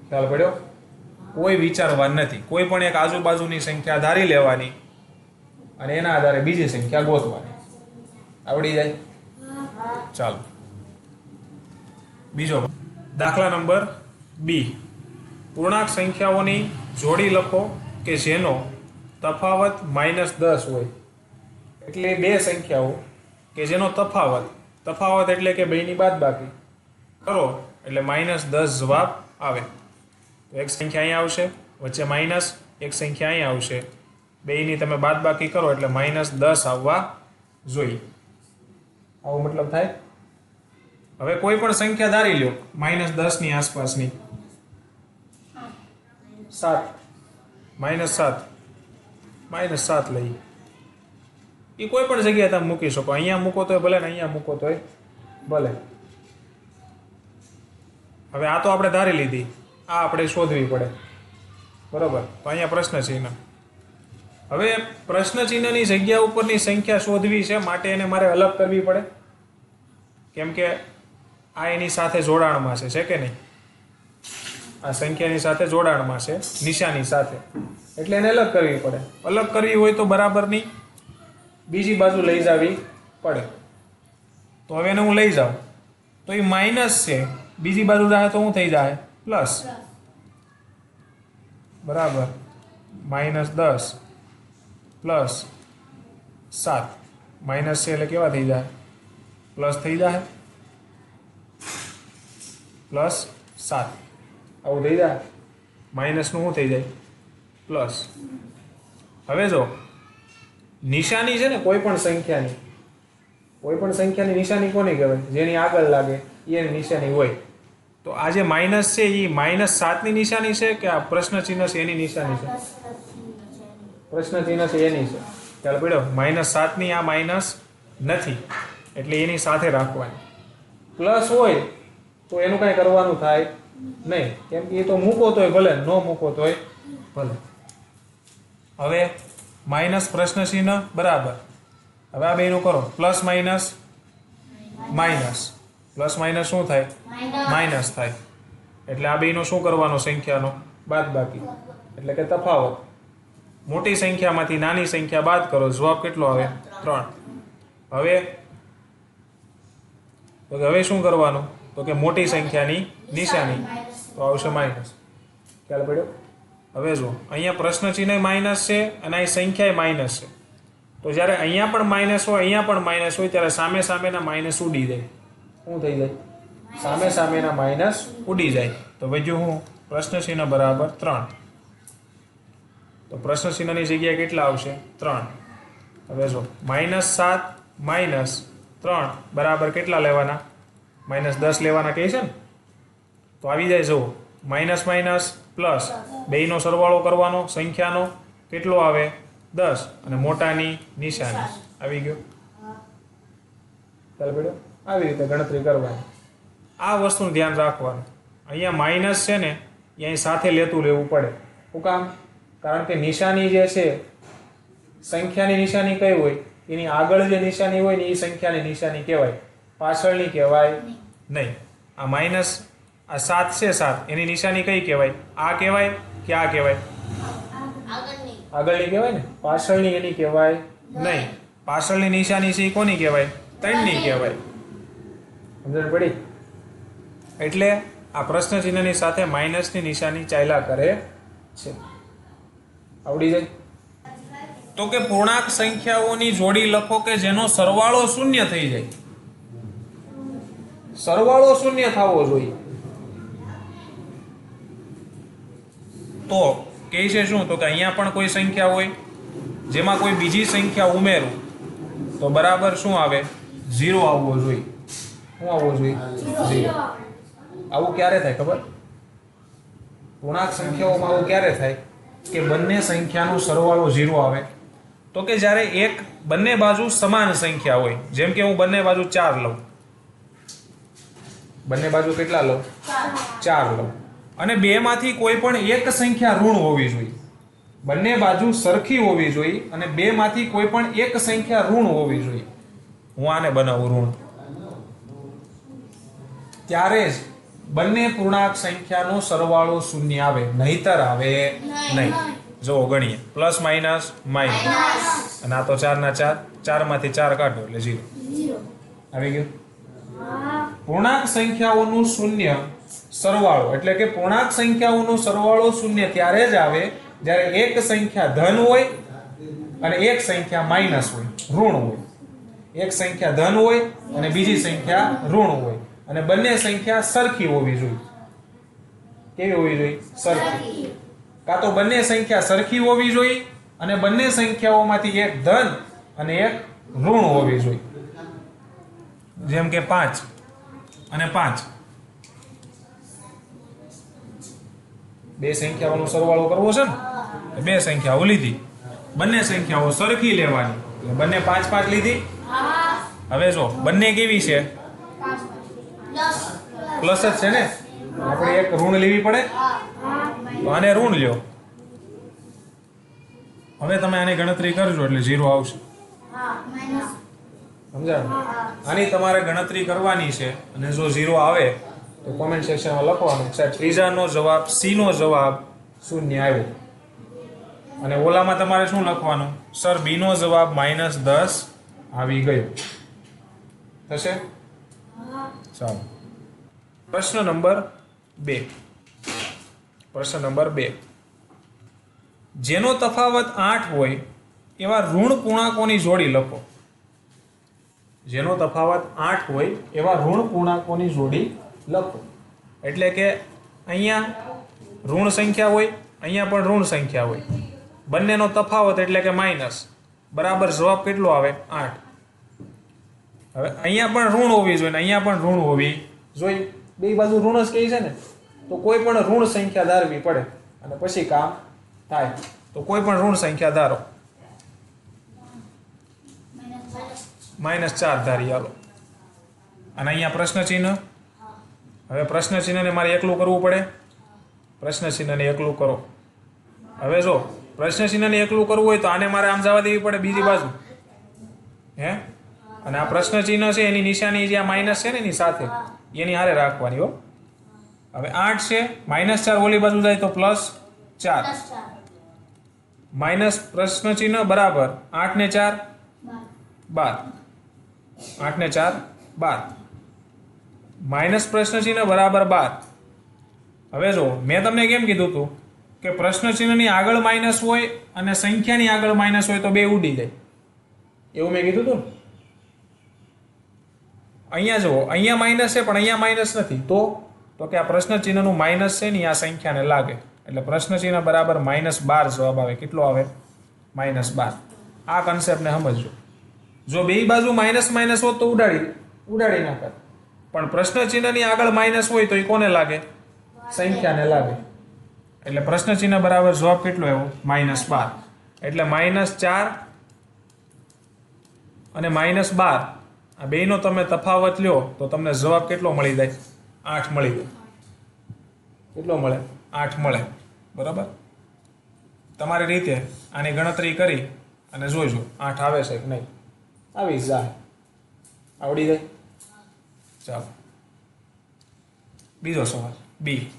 ખ્યાલ પડ્યો કોઈ વિચારવાનું નથી કોઈ પણ એક આજુબાજુની સંખ્યા ધારી લેવાની અને એના આધારે બીજી સંખ્યા ગોતવાની આવડી જાય ચાલો બીજો દાખલા નંબર બી પૂર્ણાંક સંખ્યાઓની જોડી લખો કે જેનો તફાવત -10 હોય એટલે બે સંખ્યાઓ કે જેનો તફાવત એટલે કે બેની બાદબાકી કરો એટલે -10 જવાબ આવે તો એક સંખ્યા અહીંયા આવશે વચ્ચે માઇનસ એક સંખ્યા અહીંયા આવશે બેયની તમે બાદબાકી કરો એટલે -10 આવવા જોઈએ. આવો મતલબ થાય. હવે કોઈ પણ સંખ્યા ધારી લ્યો -10 ની આસપાસની. 7 -7 -7 લઈ. એ કોઈ પણ જગ્યાએ તમે મૂકી શકો. અહીંયા મૂકો તોય ભલે ને અહીંયા મૂકો તોય ભલે. હવે આ તો આપણે ધારી લીધી, આ આપણે શોધવી પડે, બરોબર. તો અહીંયા પ્રશ્ન ચિહ્ન. હવે પ્રશ્ન ચિહ્નની જગ્યા ઉપરની સંખ્યા શોધવી છે, માટે એને મારે અલગ કરવી પડે, કેમ કે આ એની સાથે જોડાણમાં છે કે નહીં? આ સંખ્યાની સાથે જોડાણમાં છે, નિશાની સાથે, એટલે એને અલગ કરવી પડે. અલગ કરવી હોય તો બરાબરની બીજી બાજુ લઈ જવી પડે. તો હવે એને હું લઈ જાઉં તો એ માઇનસ છે, બીજી બાજુ જાય તો શું થઈ જાય? પ્લસ. બરાબર. -10 પ્લસ 7 માઇનસ છે એટલે કેવા થઈ જાય? પ્લસ થઈ જાય. +7 આવું થઈ જાય. માઇનસનું શું થઈ જાય? પ્લસ. હવે જો નિશાની છે ને કોઈ પણ સંખ્યાની નિશાની કોની કહેવાય? જેની આગળ લાગે એની નિશાની હોય. તો આ જે માઇનસ છે એ -7 ની નિશાની છે કે આ પ્રશ્ન ચિહ્ન છે એની નિશાની છે? પ્રશ્ન ચિહ્ન છે એની છે. ચાલો પડ્યો. -7 ની આ માઇનસ નથી એટલે એની સાથે રાખવાની. પ્લસ હોય તો એનું કાંઈ કરવાનું થાય નહીં, કેમ કે એ તો મૂકો તોય ભલે, ન મૂકો તોય ભલે. હવે માઇનસ પ્રશ્ન ચિહ્ન બરાબર. હવે આ બેનું કરો plus minus minus. Plus minus શું થાય? માઇનસ થાય. એટલે આ બેનો શું કરવાનો? સંખ્યાનો બાદબાકી, એટલે કે તફાવત. મોટી સંખ્યામાંથી નાની સંખ્યા બાદ કરો, જવાબ કેટલો આવે? 3. હવે શું કરવાનું? તો કે મોટી સંખ્યાની નિશાની તો આવશે માઇનસ. ખ્યાલ પડ્યો? હવે જો અહીંયા પ્રશ્ન ચિહ્ન માઇનસ છે અને અહીં સંખ્યાએ માઇનસ છે. તો જ્યારે અહીંયા પણ માઇનસ હોય, અહીંયા પણ માઇનસ હોય, ત્યારે સામે સામેના માઇનસ ઉડી જાય. શું થઈ જાય? સામે સામેના માઇનસ ઉડી જાય. તો વધ્યું હું? પ્રશ્ન ચિહ્ન બરાબર 3. તો પ્રશ્ન ચિહ્નની જગ્યાએ કેટલા આવશે? 3. હવે જો -7 -3 બરાબર કેટલા લેવાના? -10 લેવાના કહે છે ને. તો આવી જાય. જુઓ માઇનસ માઇનસ પ્લસ, બેયનો સરવાળો કરવાનો, સંખ્યાનો કેટલો આવે? 10 અને મોટાની નિશાની આવી ગયો. ચાલ પડ્યો. આવી રીતે ગણતરી કરવાની. આ વસ્તુનું ધ્યાન રાખવાનું. અહીંયા માઇનસ છે ને એ અહીં સાથે લેતું લેવું પડે. શું કામ? કારણ કે નિશાની જે છે, સંખ્યાની નિશાની કઈ હોય? એની આગળ જે નિશાની હોય ને એ સંખ્યાની નિશાની કહેવાય, પાછળની કહેવાય નહીં. આ માઇનસ આ 7 છે, 7 એની નિશાની કઈ કહેવાય? આ કહેવાય કે આ કહેવાય? આગળની કહેવાય ને. પાછળની એની કહેવાય નહીં. પાછળની નિશાની છે એ કોની કહેવાય? 3 ની કહેવાય. સમજણ પડી? એટલે આ પ્રશ્ન ચિહ્નની સાથે માઇનસની નિશાની ચાલ્યા કરે છે. આવડી જાય. તો કે પૂર્ણાંક સંખ્યાઓની જોડી લખો કે જેનો સરવાળો શૂન્ય થઈ જાય. સરવાળો શૂન્ય થવો જોઈએ. તો કહે છે શું? તો કે અહીંયા પણ કોઈ સંખ્યા હોય જેમાં કોઈ બીજી સંખ્યા ઉમેરું તો બરાબર શું આવે? 0 આવવો જોઈએ. શું આવવો જોઈએ? 0. આવું ક્યારે થાય ખબર? પૂર્ણાંક સંખ્યાઓમાં આવું ક્યારે થાય કે બંને સંખ્યાનો સરવાળો 0 આવે? તો કે જ્યારે બંને બાજુ સમાન સંખ્યા હોય. જેમ કે હું બંને બાજુ 4 લઉં. બંને બાજુ કેટલા લઉં? 4 લઉં. અને બેમાંથી કોઈ પણ એક સંખ્યા ઋણ હોવી જોઈએ. બંને બાજુ સરખી હોવી જોઈએ અને બેમાંથી કોઈ પણ એક સંખ્યા ઋણ હોવી જોઈએ. હું આને બનાવું ઋણ. ત્યારે જ બંને પૂર્ણાંક સંખ્યાનો સરવાળો શૂન્ય આવે, નહીતર આવે નહીં. જો ગણીએ પ્લસ માઇનસ માઇનસ, અને આ તો 4 ના 4, 4 માંથી 4 કાઢો એટલે 0 આવી ગયું. પૂર્ણાંક સંખ્યાઓનું શૂન્ય સરવાળો એટલે કે પૂર્ણાંક સંખ્યાઓનો સરવાળો શૂન્ય ત્યારે જ આવે જ્યારે એક સંખ્યા ધન હોય અને એક સંખ્યા માઇનસ હોય, ઋણ હોય. એક સંખ્યા ધન હોય અને બીજી સંખ્યા ઋણ હોય અને બંને સંખ્યા સરખી હોવી જોઈએ. કેવી હોવી જોઈએ? સરખી. કાં તો બંને સંખ્યા સરખી હોવી જોઈએ અને બંને સંખ્યાઓમાંથી એક ધન અને એક ઋણ હોવી જોઈએ. જેમ કે 5 અને 5 બે સંખ્યાઓનો સરવાળો કરવો છે ને, બે સંખ્યાઓ લીધી, બંને સંખ્યાઓ સરખી લેવાની, એટલે બંને 5 5 લીધી. હવે જો બંને કેવી છે? પ્લસ જ છે ને, આપણે એક ઋણ લેવી પડે, તો આને ઋણ લ્યો. હવે તમે આની ગણતરી કરજો એટલે 0 આવશે. સમજાયું? આની તમારે ગણતરી કરવાની છે અને જો 0 આવે તો કોમેન્ટ સેક્શનમાં લખવાનું સાહેબ ત્રીજાનો જવાબ સી નો જવાબ શૂન્ય આવ્યો. અને ઓલામાં તમારે શું લખવાનું? સર બી નો જવાબ -10 આવી ગયો. થશે? ચાલો પ્રશ્ન નંબર 2. પ્રશ્ન નંબર 2. જેનો તફાવત 8 હોય એવા ઋણ પૂર્ણાંકોની જોડી લખો. જેનો તફાવત 8 હોય એવા ઋણ પૂર્ણાંકોની જોડી લખો. એટલે કે અહીંયા ઋણ સંખ્યા હોય, અહીંયા પણ ઋણ સંખ્યા હોય, બંનેનો તફાવત એટલે કે માઇનસ, બરાબર જવાબ કેટલો આવે? 8. હવે અહીંયા પણ ઋણ હોવી જોઈએ ને અહીંયા પણ ઋણ હોવી જોઈએ. બે બાજુ ઋણ જ કહે છે ને, તો કોઈ પણ ઋણ સંખ્યા ધારવી પડે અને પછી કામ થાય. તો કોઈ પણ ઋણ સંખ્યા ધારો. -4 ધારી હાલો. અને અહીંયા પ્રશ્ન ચિહ્ન. હવે પ્રશ્ન ચિહ્નને મારે એકલું કરવું પડે. પ્રશ્ન ચિહ્નને એકલું કરો. હવે જો પ્રશ્ન ચિહ્નને એકલું કરવું હોય તો આને મારે આમ જવા દેવી પડે બીજી બાજુ. હે? અને આ પ્રશ્ન ચિહ્ન છે એની નિશાની જે આ માઇનસ છે ને એની સાથે એની હારે રાખવાની હો. હવે 8 છે, -4 ઓલી બાજુ જાય તો +4. માઇનસ પ્રશ્ન ચિહ્ન બરાબર 8 ને 4 12. 8 ને 4 12. માઇનસ પ્રશ્ન ચિહ્ન બરાબર 12. હવે જો મેં તમને કેમ કીધું હતું કે પ્રશ્ન ચિહ્નની આગળ માઇનસ હોય અને સંખ્યાની આગળ માઇનસ હોય તો બે ઉડી જાય, એવું મેં કીધું હતું. અહીંયા જુઓ અહીંયા માઇનસ છે પણ અહીંયા માઇનસ નથી, તો કે આ પ્રશ્ન ચિહ્નનું માઇનસ છે ને આ સંખ્યાને લાગે, એટલે પ્રશ્ન ચિહ્ન બરાબર -12 જવાબ આવે. કેટલો આવે? -12. આ કન્સેપ્ટને સમજજો. જો બે બાજુ માઇનસ હોત તો ઉડાડી નાખત, પણ પ્રશ્ન ચિહ્નની આગળ માઇનસ હોય તો એ કોને લાગે? સંખ્યાને લાગે. એટલે પ્રશ્ન ચિહ્ન બરાબર જવાબ કેટલો આવ્યો? -12. એટલે -4 અને -12 આ બેનો તમે તફાવત લ્યો તો તમને જવાબ કેટલો મળી જાય? 8 મળી જાય. કેટલો મળે? 8 મળે. બરાબર? તમારી રીતે આની ગણતરી કરી અને જોઈજો 8 આવે છે કે નહીં. આવી જાય, આવડી જાય. ચાલો બીજો સવાલ બી.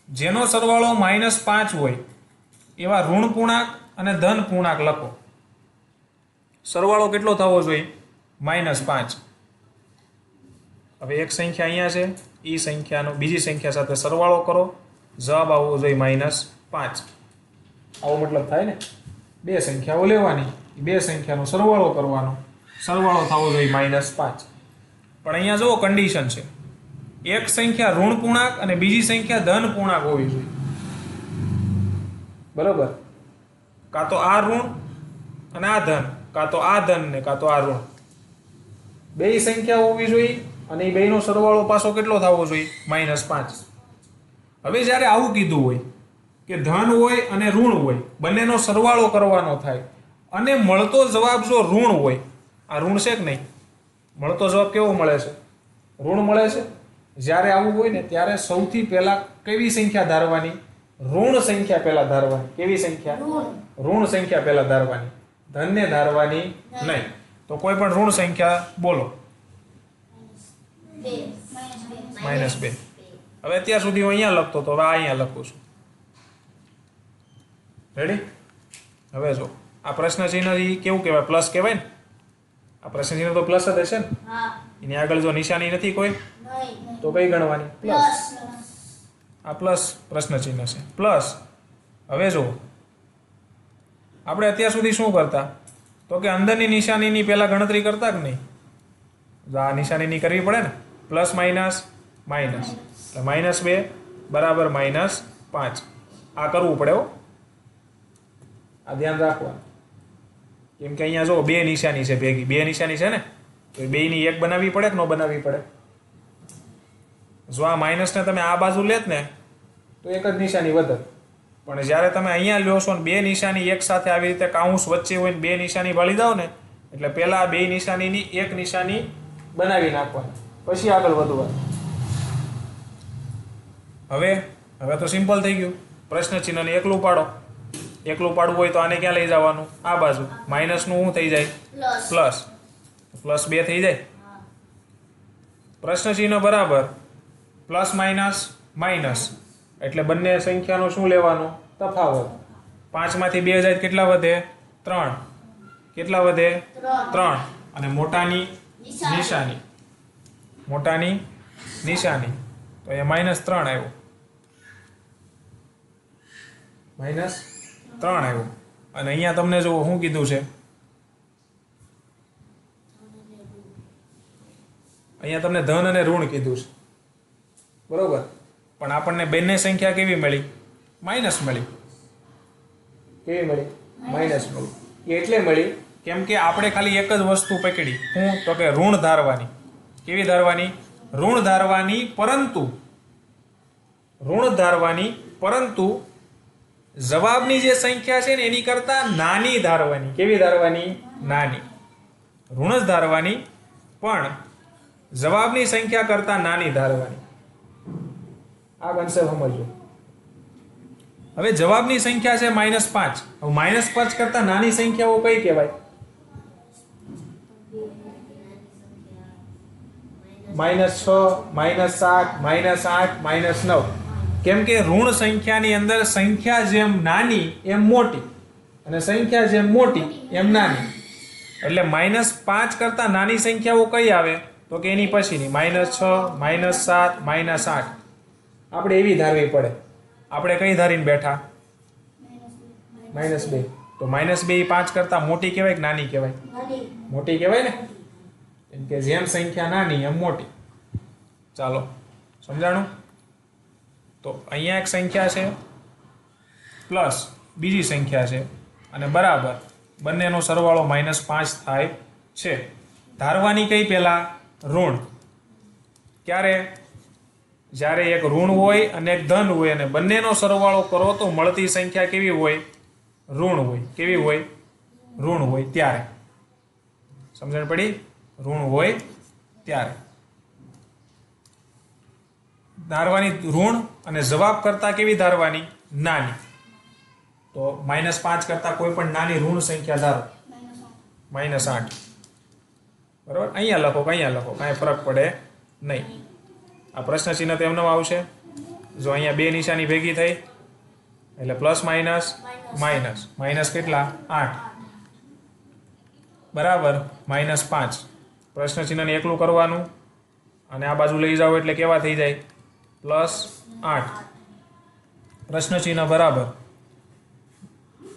જેનો સરવાળો -5 હોય એવા ઋણ પૂર્ણાંક અને ધન પૂર્ણાંક લખો. સરવાળો કેટલો થવો જોઈએ? -5. હવે એક સંખ્યા અહીંયા છે, એ સંખ્યાનો બીજી સંખ્યા સાથે સરવાળો કરો, જવાબ આવવો જોઈએ -5. આવો મતલબ થાય ને. બે સંખ્યાઓ લેવાની, બે સંખ્યાનો સરવાળો કરવાનો, સરવાળો થવો જોઈએ -5. પણ અહીંયા જુઓ કન્ડિશન છે, એક સંખ્યા ઋણ પૂર્ણાંક અને બીજી સંખ્યા ધન પૂર્ણાંક હોવી જોઈએ. બરોબર? કાં તો આ ઋણ અને આ ધન, કાં તો આ ધન ને કાં તો આ ઋણ, બે સંખ્યા હોવી જોઈએ અને એ બેનો સરવાળો પાછો કેટલો થવો જોઈએ? -5. હવે જ્યારે આવું કીધું હોય કે ધન હોય અને ઋણ હોય, બંનેનો સરવાળો કરવાનો થાય અને મળતો જવાબ જો ઋણ હોય, આ ઋણ છે કે નહીં? મળતો જવાબ કેવો મળે છે? ઋણ મળે છે. જ્યારે આવું હોય ને ત્યારે સૌથી પહેલા કેવી સંખ્યા ધારવાની? ઋણ સંખ્યા પહેલા ધારવાની. કેવી સંખ્યા? ઋણ સંખ્યા પહેલા ધારવાની, ધનને ધારવાની નહીં. તો કોઈ પણ ઋણ સંખ્યા બોલો. -2. હવે અત્યાર સુધી હું અહીંયા લખતો તો હવે અહીંયા લખું છું. રેડી? હવે જો આ પ્રશ્ન ચિહ્ન કેવું કહેવાય? પ્લસ કહેવાય ને. આ પ્રશ્ન ચિહ્ન તો પ્લસ જ હશે ને. એની આગળ જો નિશાની નથી કોઈ તો કઈ ગણવાની? પ્લસ. આ પ્લસ પ્રશ્ન ચિહ્ન છે, પ્લસ. હવે જો આપણે અત્યાર સુધી શું કરતા તો કે અંદરની નિશાનીની પહેલા ગણતરી કરતા કે નહીં? આ નિશાનીની કરવી પડે ને. પ્લસ માઇનસ માઇનસ એટલે -2 બરાબર -5. આ કરવું પડે હો. આ ધ્યાન રાખવાનું. કેમ કે અહીંયા જો બે નિશાની છે ભેગી, બે નિશાની છે ને, તો એ બેયની એક બનાવવી પડે કે ન બનાવવી પડે? જો આ માઇનસને તમે આ બાજુ લેત ને તો એક જ નિશાની વધત, પણ જ્યારે તમે અહીંયા લ્યો છો ને બે નિશાની એક સાથે આવી રીતે કાઉન્સ વચ્ચે હોય ને બે નિશાની વાળી દો ને, એટલે પહેલા આ બે નિશાનીની એક નિશાની બનાવી નાખવાની, પછી આગળ વધવાનું. હવે તો સિમ્પલ થઈ ગયું. પ્રશ્ન ચિહ્નને એકલું પાડો. એકલું પાડવું હોય તો આને ક્યાં લઈ જવાનું? આ બાજુ. માઇનસનું શું થઈ જાય? પ્લસ. પ્લસ 2 થઈ જાય. પ્રશ્ન ચિહ્ન બરાબર પ્લસ માઇનસ માઇનસ, એટલે બંને સંખ્યાનો શું લેવાનો? તફાવત. 5 માંથી 2 જાય કેટલા વધે? 3. કેટલા વધે? 3. અને મોટાની નિશાની, મોટાની નિશાની તો એ -3 આવ્યો, -3 આવ્યો. અને અહીંયા તમને જો શું કીધું છે, અહીંયા તમને ધન અને ઋણ કીધું છે, બરોબર. પણ આપણને બંને સંખ્યા કેવી મળી? માઇનસ મળી. કેવી મળી? માઇનસ મળી. એ એટલે મળી કેમ કે આપણે ખાલી એક જ વસ્તુ પકડી. શું? તો કે ઋણ ધારવાની. કેવી ધારવાની? ઋણ ધારવાની. ઋણ ધારવાની, પરંતુ જવાબની જે સંખ્યા છે ને એની કરતા નાની ધારવાની. કેવી ધારવાની? નાની. ઋણ જ ધારવાની, પણ જવાબની સંખ્યા કરતા નાની ધારવાની. આ કન્સેપ્ટ સમજો. હવે જવાબની સંખ્યા છે -5. હવે -5 કરતા નાની સંખ્યાઓ કઈ કહેવાય? -6, -7, -8, -9. કેમ કે ઋણ સંખ્યાની અંદર સંખ્યા જેમ નાની એમ મોટી, અને સંખ્યા જેમ મોટી એમ નાની. એટલે -5 કરતા નાની સંખ્યાઓ કઈ આવે? તો કે એની પછીની -6, -7, -8. આપણે એવી ધારવી પડે. આપણે કઈ ધારીને બેઠા? -2. તો -2 એ 5 કરતા મોટી કહેવાય કે નાની કહેવાય? મોટી કહેવાય ને, કેમ કે જેમ સંખ્યા નાની એમ મોટી. ચાલો, સમજાણું? તો અહીંયા એક સંખ્યા છે પ્લસ બીજી સંખ્યા છે, અને બરાબર બંનેનો સરવાળો -5 થાય છે. ધારવાની કઈ પહેલા? ઋણ. ક્યારે? જ્યારે એક ઋણ હોય અને એક ધન હોય અને બંનેનો સરવાળો કરો તો મળતી સંખ્યા કેવી હોય? ઋણ હોય. કેવી હોય? ઋણ હોય ત્યારે. સમજણ પડી? ઋણ હોય ત્યારે ધારવાની ઋણ, અને જવાબ કરતા કેવી ધારવાની? નાની. તો -5 કરતા કોઈ પણ નાની ઋણ સંખ્યા ધારો. -8. બરાબર. અહીંયા લખો કે અહીંયા લખો, કાંઈ ફરક પડે નહીં. આ પ્રશ્ન ચિહ્ન તો એમને આવશે. જો અહીંયા બે નિશાની ભેગી થઈ એટલે પ્લસ માઇનસ. માઇનસ કેટલા? 8. બરાબર. -5. પ્રશ્ન ચિહ્નને એકલું કરવાનું, અને આ બાજુ લઈ જાઓ એટલે કેવા થઈ જાય? +8. પ્રશ્ન ચિહ્ન બરાબર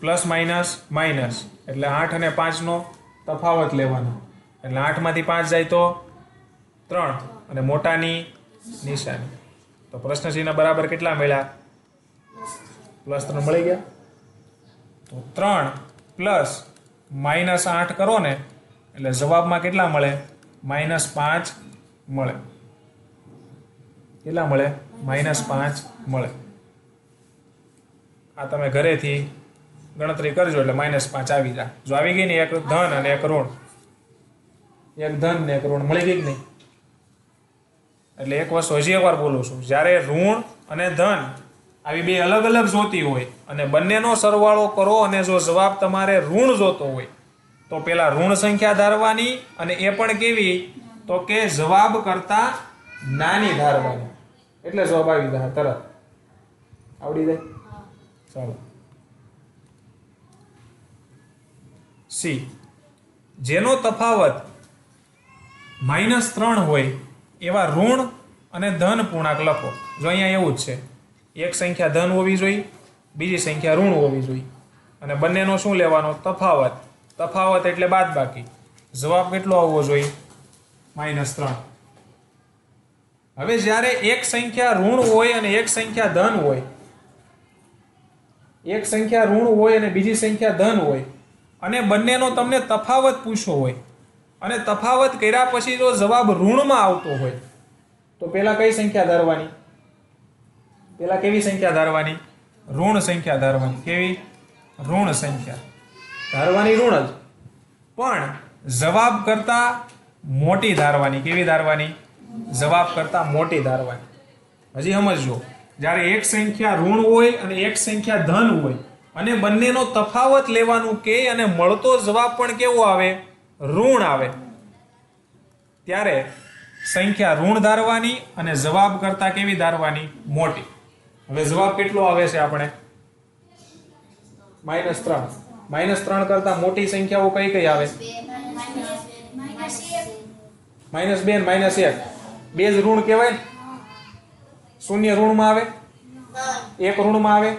પ્લસ માઇનસ, એટલે 8 અને 5 નો તફાવત લેવાનો. એટલે 8 માંથી 5 જાય તો 3, અને મોટાની નિશાની. તો પ્રશ્ન ચિહ્ન બરાબર કેટલા મળ્યા? +3 મળી ગયા. તો 3 પ્લસ -8 કરો ને એટલે જવાબમાં કેટલા મળે? -5 મળે. કેટલા મળે? -5 મળે. આ તમે ઘરેથી ગણતરી કરજો એટલે -5 આવી જાય. જો આવી ગઈ ને એક ધન અને એક ઋણ, એક ધન ને એક ઋણ મળી ગઈ કે નહીં? એટલે એક વસ્તુ હજી એકવાર બોલું છું, જ્યારે ઋણ અને ધન આવી બે અલગ અલગ જોતી હોય અને બંનેનો સરવાળો કરો અને જો જવાબ તમારે ઋણ જોતો હોય તો પેલા ઋણ સંખ્યા ધારવાની, અને એ પણ કેવી? તો કે જવાબ કરતા નાની ધારવાની. એટલે જવાબ આવી જાય તરત. આવડી જાય? ચાલો. સી, જેનો તફાવત -3 હોય એવા ઋણ અને ધન પૂર્ણાંક લખો. જો અહીંયા એવું જ છે, એક સંખ્યા ધન હોવી જોઈએ, બીજી સંખ્યા ઋણ હોવી જોઈએ, અને બંનેનો શું લેવાનો? તફાવત. તફાવત એટલે બાદબાકી. જવાબ કેટલો આવવો જોઈએ? -3. હવે જ્યારે એક સંખ્યા ઋણ હોય અને એક સંખ્યા ધન હોય, એક સંખ્યા ઋણ હોય અને બીજી સંખ્યા ધન હોય અને બંનેનો તમને તફાવત પૂછ્યો હોય અને તફાવત કર્યા પછી જો જવાબ ઋણમાં આવતો હોય તો પહેલા કઈ સંખ્યા ધારવાની? પહેલા કેવી સંખ્યા ધારવાની? ઋણ સંખ્યા ધારવાની. કેવી? ઋણ સંખ્યા ધારવાની, ઋણ જ, પણ જવાબ કરતા મોટી ધારવાની. કેવી ધારવાની? જવાબ કરતા મોટી ધારવાની. હજી સમજજો, જ્યારે એક સંખ્યા ઋણ હોય અને એક સંખ્યા ધન હોય અને બંનેનો તફાવત લેવાનું કે અને મળતો જવાબ પણ કેવો આવે? ઋણ આવે, ત્યારે સંખ્યા ઋણ ધારવાની અને જવાબ કરતા કેવી ધારવાની? મોટી. હવે જવાબ કેટલો આવે છે આપણે? -3. -3 કરતા મોટી સંખ્યાઓ કઈ કઈ આવે? -2 અને -1. બે જ ઋણ કહેવાય ને? શૂન્ય ઋણમાં આવે? એક ઋણમાં આવે?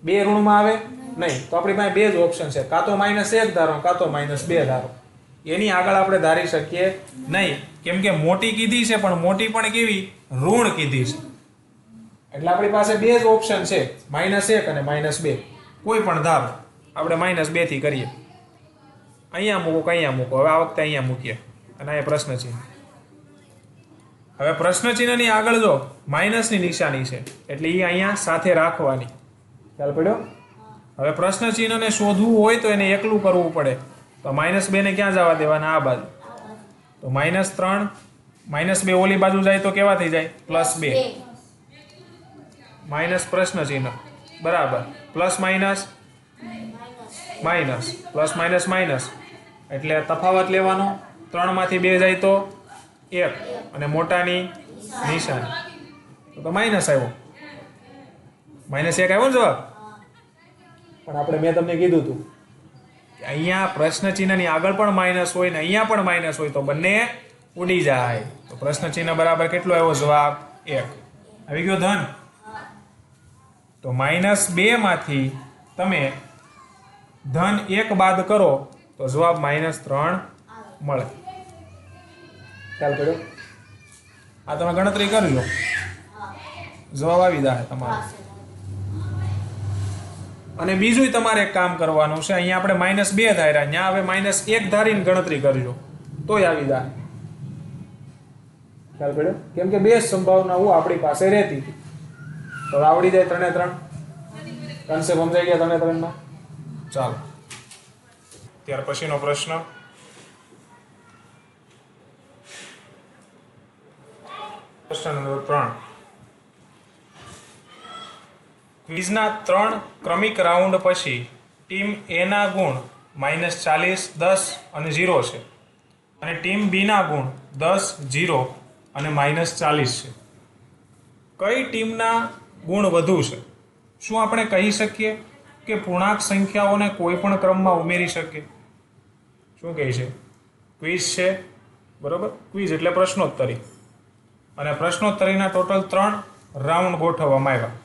બે ઋણમાં આવે? નહીં. તો આપણી પાસે બે જ ઓપ્શન છે, કાં તો -1 ધારો કાં તો -2 ધારો. એની આગળ આપણે ધારી શકીએ નહીં, કેમ કે મોટી કીધી છે, પણ મોટી પણ કેવી? ઋણ કીધી છે. એટલે આપણી પાસે બે જ ઓપ્શન છે, -1 અને -2. કોઈ પણ ધારો આપણે -2 થી કરીએ. અહીંયા મૂકો કે અહીંયા મૂકો? હવે આ વખતે અહીંયા મૂકીએ અને અહીંયા પ્રશ્ન ચિહ્ન. હવે પ્રશ્ન ચિહ્નની આગળ જો માઇનસની નિશાની છે એટલે એ અહીંયા સાથે રાખવાની. ખ્યાલ પડ્યો? હવે પ્રશ્ન ચિહ્નને શોધવું હોય તો એને એકલું કરવું પડે. તો -2 ને ક્યાં જવા દેવાના? આ બાજુ. તો -3 -2 ઓલી બાજુ જાય તો કેવા થઈ જાય? +2. માઇનસ પ્રશ્ન ચિહ્ન બરાબર, plus minus minus, plus minus minus, એટલે તફાવત લેવાનો. 3 માંથી 2 જાય તો 1 અને મોટાની નિશાની તો માઇનસ આવ્યો. -1 આવ્યો ને જવાબ. પણ આપણે મેં તમને કીધું હતું અહીંયા પ્રશ્ન ચિહ્નની આગળ પણ માઇનસ હોય ને અહીંયા પણ માઇનસ હોય તો બંને ઉડી જાય. તો પ્રશ્ન ચિહ્ન બરાબર કેટલો આવ્યો જવાબ? 1. આવી ગયો ધન. તો -2 માંથી તમે ધન 1 બાદ કરો તો જવાબ -3 મળે. ખ્યાલ પડ્યો? આ તમે ગણતરી કરી લો, જવાબ આવી જાય તમારો. અને બીજું તમારે એક કામ કરવાનું છે, અહીંયા આપણે -2 ધાર્યા, ત્યાં હવે -1 ધારીને ગણતરી કરજો તોય આવી જાય. ખ્યાલ પડ્યો? કેમ કે બે જ સંભાવનાઓ આપણી પાસે રહેતી હતી. તો આવડી જાય 3 કન્સેપ્ટ સમજાઈ ગયા 3 માં? ચાલો ત્યાર પછીનો પ્રશ્ન. પ્રશ્ન નંબર 3. ક્વિઝના 3 ક્રમિક રાઉન્ડ પછી ટીમ એ ના ગુણ -40, 10 અને 0 છે અને ટીમ બી ના ગુણ 10, 0 અને -40 છે. કઈ ટીમના ગુણ વધુ છે? શું આપણે કહી શકીએ કે પૂર્ણાંક સંખ્યાઓને કોઈ પણ ક્રમમાં ઉમેરી શકીએ? શું કહે છે? ક્વિઝ છે, બરોબર? ક્વિઝ એટલે પ્રશ્નોત્તરી, અને પ્રશ્નોત્તરીના ટોટલ 3 રાઉન્ડ ગોઠવવામાં આવ્યા.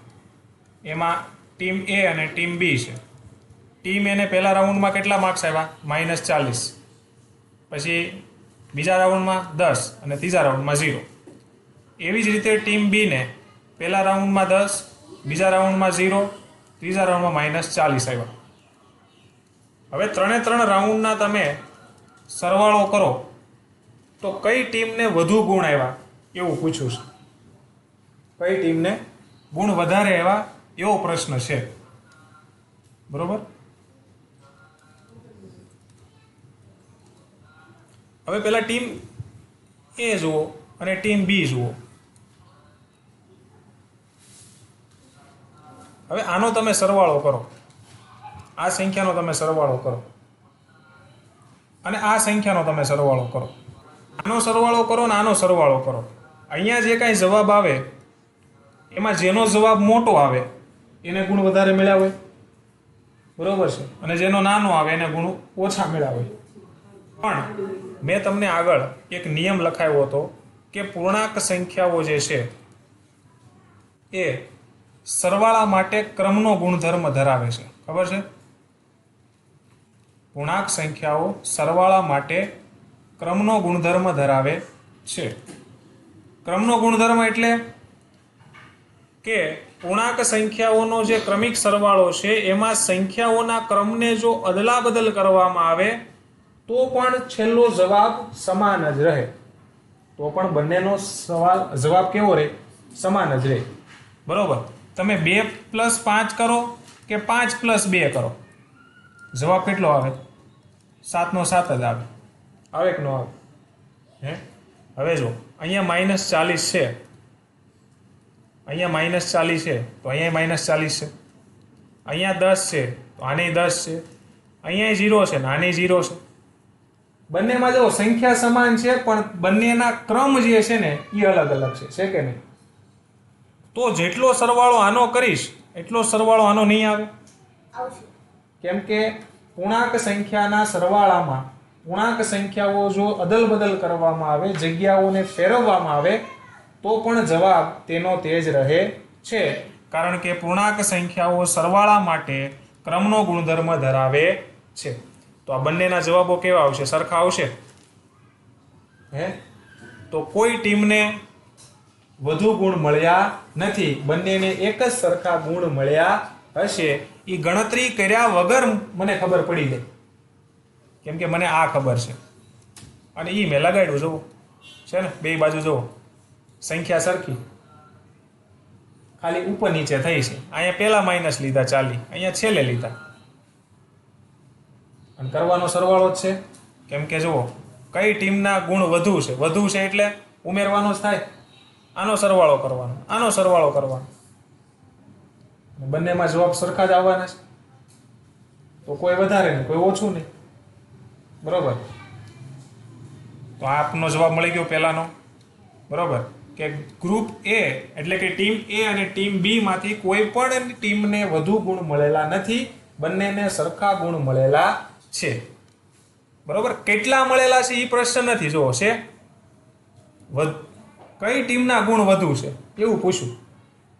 એમાં ટીમ એ અને ટીમ બી છે. ટીમ એને પહેલા રાઉન્ડમાં કેટલા માર્ક્સ આવ્યા? -40. પછી બીજા રાઉન્ડમાં 10 અને ત્રીજા રાઉન્ડમાં 0. એવી જ રીતે ટીમ બીને પહેલા રાઉન્ડમાં 10, બીજા રાઉન્ડમાં 0, ત્રીજા રાઉન્ડમાં -40 આવ્યા. હવે 3 રાઉન્ડના તમે સરવાળો કરો તો કઈ ટીમને વધુ ગુણ આવ્યા એવું પૂછ્યું છે. કઈ ટીમને ગુણ વધારે આવ્યા એવો પ્રશ્ન છે, બરોબર? હવે પહેલા ટીમ એ જુઓ અને ટીમ બી જુઓ. હવે આનો તમે સરવાળો કરો, આ સંખ્યાનો તમે સરવાળો કરો અને આ સંખ્યાનો તમે સરવાળો કરો. આનો સરવાળો કરો ને આનો સરવાળો કરો. અહીંયા જે કાંઈ જવાબ આવે એમાં જેનો જવાબ મોટો આવે એને ગુણ વધારે મળ્યા હોય, બરોબર છે, અને જેનો નાનો આવે એને ગુણ ઓછા મળ્યા હોય. પણ મેં તમને આગળ એક નિયમ લખાવ્યો હતો કે પૂર્ણાંક સંખ્યાઓ જે છે એ સરવાળા માટે ક્રમનો ગુણધર્મ ધરાવે છે. ખબર છે? પૂર્ણાંક સંખ્યાઓ સરવાળા માટે ક્રમનો ગુણધર્મ ધરાવે છે. ક્રમનો ગુણધર્મ એટલે કે પૂર્ણાંક સંખ્યાઓનો જે ક્રમિક સરવાળો છે એમાં સંખ્યાઓના ક્રમને જો અદલાબદલ કરવામાં આવે તો પણ છેલ્લો જવાબ સમાન જ રહે. તો પણ બંનેનો જવાબ કેવો રહે? સમાન જ રહે. બરોબર. તમે 2+5 કરો કે 5+2 કરો, જવાબ કેટલો આવે? 7 નો 7 જ આવે. આવે કે ન આવે? હે? હવે જો અહીંયા -40 છે, અહીંયા -40 છે તો અહીંયા -40 છે, અહીંયા 10 છે તો આની 10 છે, અહીંયા 0 છે ને આની 0 છે. બંનેમાં જો સંખ્યા સમાન છે પણ બંનેના ક્રમ જે છે ને એ અલગ અલગ છે કે નહીં? તો જેટલો સરવાળો આનો કરીશ એટલો સરવાળો આનો નહીં આવે. કેમ કે પૂર્ણાંક સંખ્યાના સરવાળામાં પૂર્ણાંક સંખ્યાઓ જો અદલ બદલ કરવામાં આવે, જગ્યાઓને ફેરવવામાં આવે તો પણ જવાબ તેનો તે જ રહે છે. કારણ કે પૂર્ણાંક સંખ્યાઓ સરવાળા માટે ક્રમનો ગુણધર્મ ધરાવે છે. તો આ બંનેના જવાબો કેવા આવશે? સરખા આવશે. હે? તો કોઈ ટીમને વધુ ગુણ મળ્યા નથી, બંનેને એક જ સરખા ગુણ મળ્યા હશે. એ ગણતરી કર્યા વગર મને ખબર પડી ગઈ, કેમ કે મને આ ખબર છે અને એ મેં લગાડ્યું. જુઓ છે ને, બે બાજુ જુઓ સંખ્યા સરખી, ખાલી ઉપર નીચે થઈ છે. અહીંયા પહેલા માઇનસ લીધા 40, અહીંયા છેલ્લે લીધા, અને કરવાનો સરવાળો જ છે. કેમ કે જુઓ કઈ ટીમના ગુણ વધુ છે, વધુ છે એટલે ઉમેરવાનો જ થાય. આનો સરવાળો કરવાનો, આનો સરવાળો કરવાનો, બંનેમાં જવાબ સરખા જ આવવાના છે. તો કોઈ વધારે નહીં, કોઈ ઓછું નહીં. બરોબર. તો આપનો જવાબ મળી ગયો પહેલાનો. બરોબર. કે ગ્રુપ એ એટલે કે ટીમ એ અને ટીમ બી માંથી કોઈ પણ ટીમને વધુ ગુણ મળેલા નથી, બંનેને સરખા ગુણ મળેલા છે. બરોબર. કેટલા મળેલા છે એ પ્રશ્ન નથી. જો છે કઈ ટીમના ગુણ વધુ છે એવું પૂછ્યું,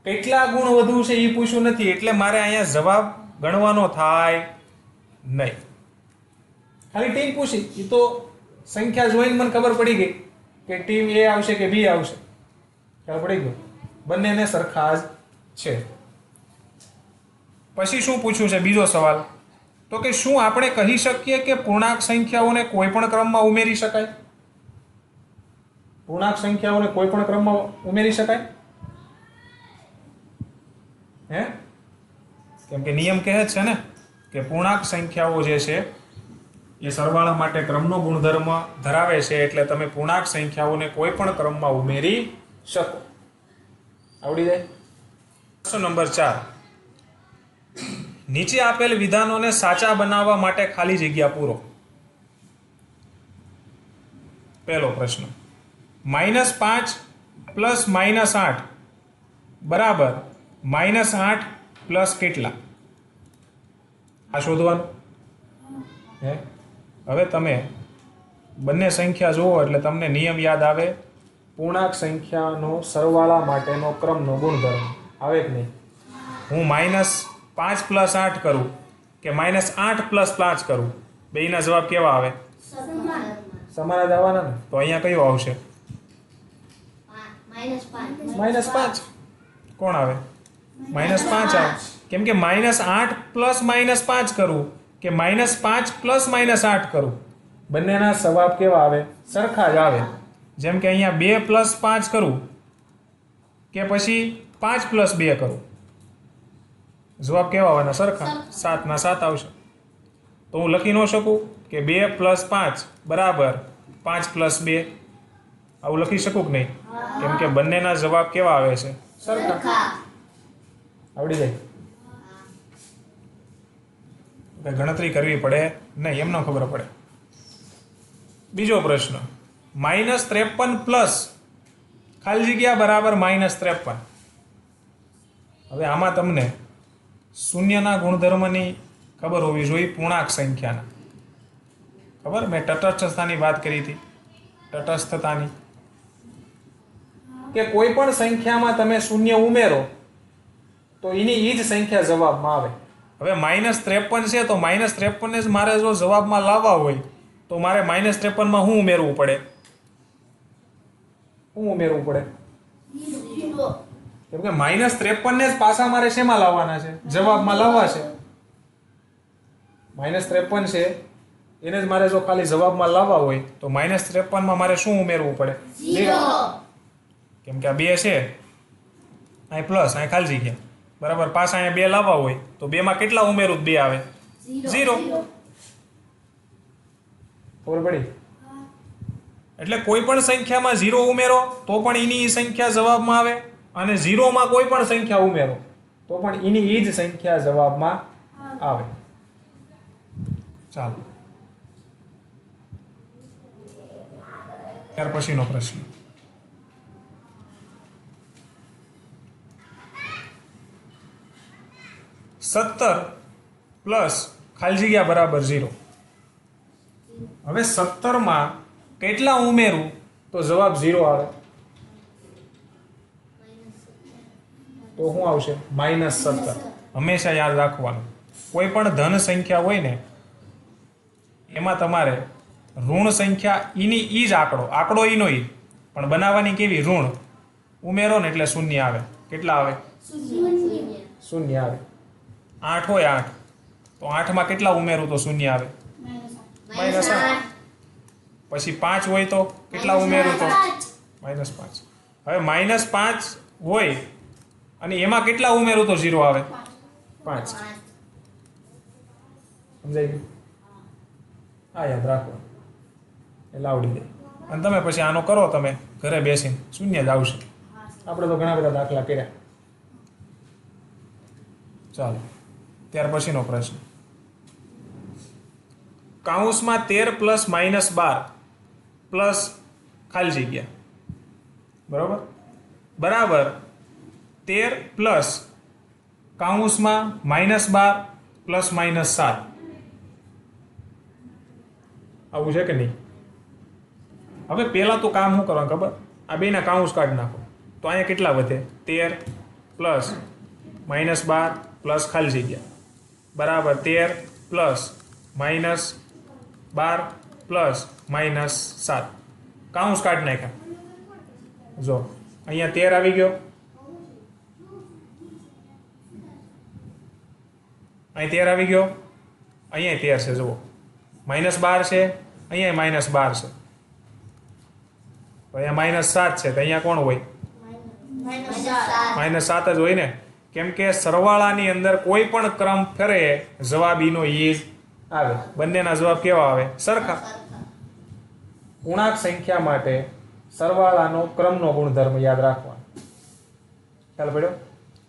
કેટલા ગુણ વધુ છે એ પૂછ્યું નથી. એટલે મારે અહીંયા જવાબ ગણવાનો થાય નહીં, ખાલી ટીમ પૂછી. એ તો સંખ્યા જોઈને મને ખબર પડી ગઈ કે ટીમ એ આવશે કે બી આવશે, ખ્યાલ પડી ગયો. બંનેને સરખા જ છે. પછી શું પૂછ્યું છે? બીજો સવાલ તો કે શું આપણે કહી શકીએ કે પૂર્ણાંક સંખ્યાઓને કોઈ પણ ક્રમમાં ઉમેરી શકાય? પૂર્ણાંક સંખ્યાઓને કોઈ પણ ક્રમમાં ઉમેરી શકાય? હે? કેમ કે નિયમ કહે છે ને કે પૂર્ણાંક સંખ્યાઓ જે છે એ સરવાળા માટે ક્રમનો ગુણધર્મ ધરાવે છે, એટલે તમે પૂર્ણાંક સંખ્યાઓને કોઈ પણ ક્રમમાં ઉમેરી શકો. આવડી જાય. પ્રશ્ન નંબર 4. નીચે આપેલ વિધાનોને સાચા બનાવવા માટે ખાલી જગ્યા પૂરો. પહેલો પ્રશ્ન, -5 + -8 બરાબર -8 પ્લસ કેટલા? આ શોધવાનું. હે? હવે તમે બંને સંખ્યા જુઓ એટલે તમને નિયમ યાદ આવે. પૂર્ણાંક સંખ્યાનો સરવાળા માટેનો ક્રમનો ગુણધર્મ આવે કે નહીં? હું -5 + 8 કરું કે -8 + 5 કરું, બેયના જવાબ કેવા આવે? સમાન જ આવવાના ને. તો અહીંયા કયો આવશે? -5. કોણ આવે? -5 આવે. કેમ કે -8 + -5 કરું કે -5 + -8 કરું, બંનેના જવાબ કેવા આવે? સરખા જ આવે. જેમ કે અહીંયા 2 + 5 કરું કે પછી 5 + 2 કરું, જવાબ કેવા આવવાના? સરખા. 7 ના 7 આવશે. તો હું લખી ન શકું કે 2 + 5 બરાબર 5 + 2? આવું લખી શકું કે નહીં? કેમ કે બંનેના જવાબ કેવા આવે છે? સરખા. આવડી જાય. ગણતરી કરવી પડે નહીં, એમ ન ખબર પડે. બીજો પ્રશ્ન, -53 પ્લસ ખાલી જગ્યા બરાબર -53. હવે આમાં તમને શૂન્યના ગુણધર્મની ખબર હોવી જોઈએ, પૂર્ણાંક સંખ્યાના. ખબર? મેં તટસ્થતાની વાત કરી હતી, તટસ્થતાની, કે કોઈ પણ સંખ્યામાં તમે શૂન્ય ઉમેરો તો એની એ જ સંખ્યા જવાબમાં આવે. હવે -53 છે તો -53 જ મારે જો જવાબમાં લાવવા હોય તો મારે -53 માં શું ઉમેરવું પડે? શું ઉમેરવું પડે? કેમ કે -53 ને જ પાછા મારે શેમાં લાવવાના છે? જવાબમાં લાવવા છે. -53 છે એને જ મારે જો ખાલી જવાબમાં લાવવા હોય તો -53 માં મારે શું ઉમેરવું પડે? 0. કેમ કે આ 2 છે, અહીં પ્લસ, અહીં ખાલી જગ્યા. બરાબર, પાછા અહીંયા 2 લાવવા હોય તો 2 માં કેટલા ઉમેરું? 2 આવે 0. ખબર પડી? એટલે કોઈ પણ સંખ્યામાં 0 ઉમેરો તો પણ એની સંખ્યા જવાબમાં આવે, અને 0 માં કોઈ પણ સંખ્યા ઉમેરો તો પણ એની એ જ સંખ્યા જવાબમાં આવે. ચાલો, ત્યાર પછીનો પ્રશ્ન. સત્તર પ્લસ ખાલી જગ્યા બરાબર 0. હવે 17 માં કેટલા ઉમેરું તો જવાબ 0 આવે? તો શું આવશે? -17. હંમેશા યાદ રાખવાનું, કોઈ પણ ધન સંખ્યા હોય ને એમાં તમારે ઋણ સંખ્યા ઈની ઈ જ આંકડો ઈનો ઈ, પણ બનાવવાની કેવી? ઋણ. ઉમેરો ને એટલે શૂન્ય આવે. કેટલા આવે? શૂન્ય આવે. 8 હોય 8, તો 8 માં કેટલા ઉમેરું તો શૂન્ય આવે? -8. પછી 5 હોય તો કેટલા ઉમેરું તો? -5. હવે -5 હોય અને એમાં કેટલા ઉમેરું તો 0 આવે? 5. સમજાઈ ગયું? આ યાદ રાખો એટલે આવડી જાય. અને તમે પછી આનો કરો, તમે ઘરે બેસીને શૂન્ય જ આવશે. આપણે તો ઘણા બધા દાખલા કર્યા. ચાલો, ત્યાર પછીનો પ્રશ્ન. કૌંસમાં 13 પ્લસ -12 પ્લસ ખાલી જગ્યા બરાબર બરાબર 13 પ્લસ કૌંસમાં -12 પ્લસ -7. આવું છે કે નહીં? હવે પહેલા તો કામ શું કરવાનું ખબર? આ બેના કૌંસ કાઢી નાખો તો અહીંયા કેટલા વધે? 13 પ્લસ -12 પ્લસ ખાલી જગ્યા બરાબર 13 પ્લસ -12 પ્લસ -7. કૌંસ કાઢી નાખ્યા. જો અહીંયા 13 આવી ગયો, અહીં 13 આવી ગયો, અહીંયા 13 છે. જુઓ, -12 છે, અહીંયા -12 છે, તો અહીંયા -7 છે, તો અહીંયા કોણ હોય? -7 જ હોય ને. કેમ કે સરવાળાની અંદર કોઈ પણ ક્રમ ફરે જવાબ ઈનો ઈ જ આવે. બંનેના જવાબ કેવા આવે? સરખા. પૂર્ણાંક સંખ્યા માટે સરવાળાનો ક્રમનો ગુણધર્મ યાદ રાખવાનો. ખ્યાલ પડ્યો?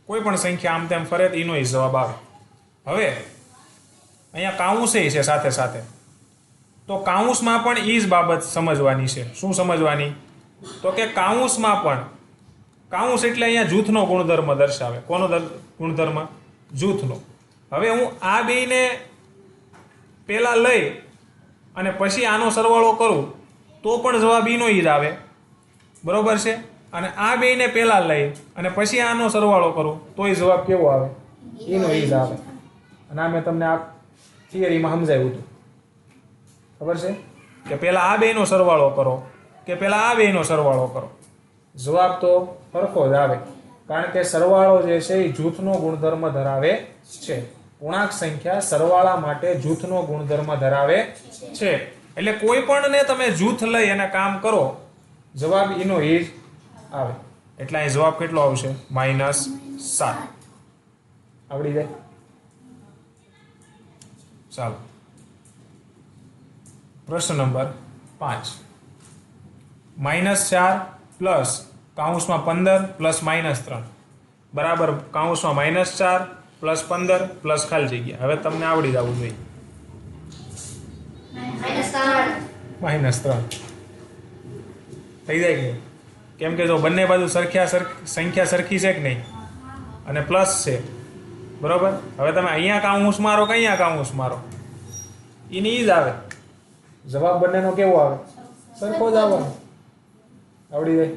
કોઈ પણ સંખ્યા આમ તેમ ફરે તો એનો ઈ જવાબ આવે. હવે અહીંયા કાઉન્સે છે સાથે સાથે, તો કાઉન્સમાં પણ એ જ બાબત સમજવાની છે. શું સમજવાની? તો કે કાઉન્સમાં પણ, કાઉન્સ એટલે અહીંયા જૂથનો ગુણધર્મ દર્શાવે. કોનો ગુણધર્મ? જૂથનો. હવે હું આ બેયને પહેલા લઈ અને પછી આનો સરવાળો કરું તો પણ જવાબ ઈનો ઈ જ આવે. બરોબર છે? અને આ બેયને પહેલા લઈ અને પછી આનો સરવાળો કરું તોય જવાબ કેવો આવે? ઈનો ઈ જ આવે. અને આ મેં તમને આ થિયરીમાં સમજાવ્યું હતું. ખબર છે કે પહેલા આ બેયનો સરવાળો કરો કે પહેલા આ બેયનો સરવાળો કરો, જવાબ તો સરખો જ આવે. કારણ કે સરવાળો જે છે એ જૂથનો ગુણધર્મ ધરાવે છે. પૂર્ણાંક સંખ્યા સરવાળા માટે જૂથનો ગુણધર્મ ધરાવે છે. એટલે કોઈ પણ ને તમે જૂથ લઈ અને કામ કરો, જવાબ ઈનો ઈ જ આવે. એટલે અહીં જવાબ કેટલો આવશે? -7. આવડી જાય? ચાલો, પ્રશ્ન નંબર 5. -4 પ્લસ કૌંસમાં 15 પ્લસ -3 બરાબર કૌંસમાં -4 પ્લસ 15 પ્લસ ખાલી જગ્યા. હવે તમને આવડી જવું જોઈએ. -3 થઈ જાય કે? કેમ કે જો બંને બાજુ સંખ્યા સરખી છે કે નહીં, અને પ્લસ છે બરોબર. હવે તમે અહીંયા કૌંસ મારો કે અહીંયા કૌંસ મારો, એની ઈ જ આવે. જવાબ બંનેનો કેવો આવે? સરખો જ આવવાનો. આવડી જાય?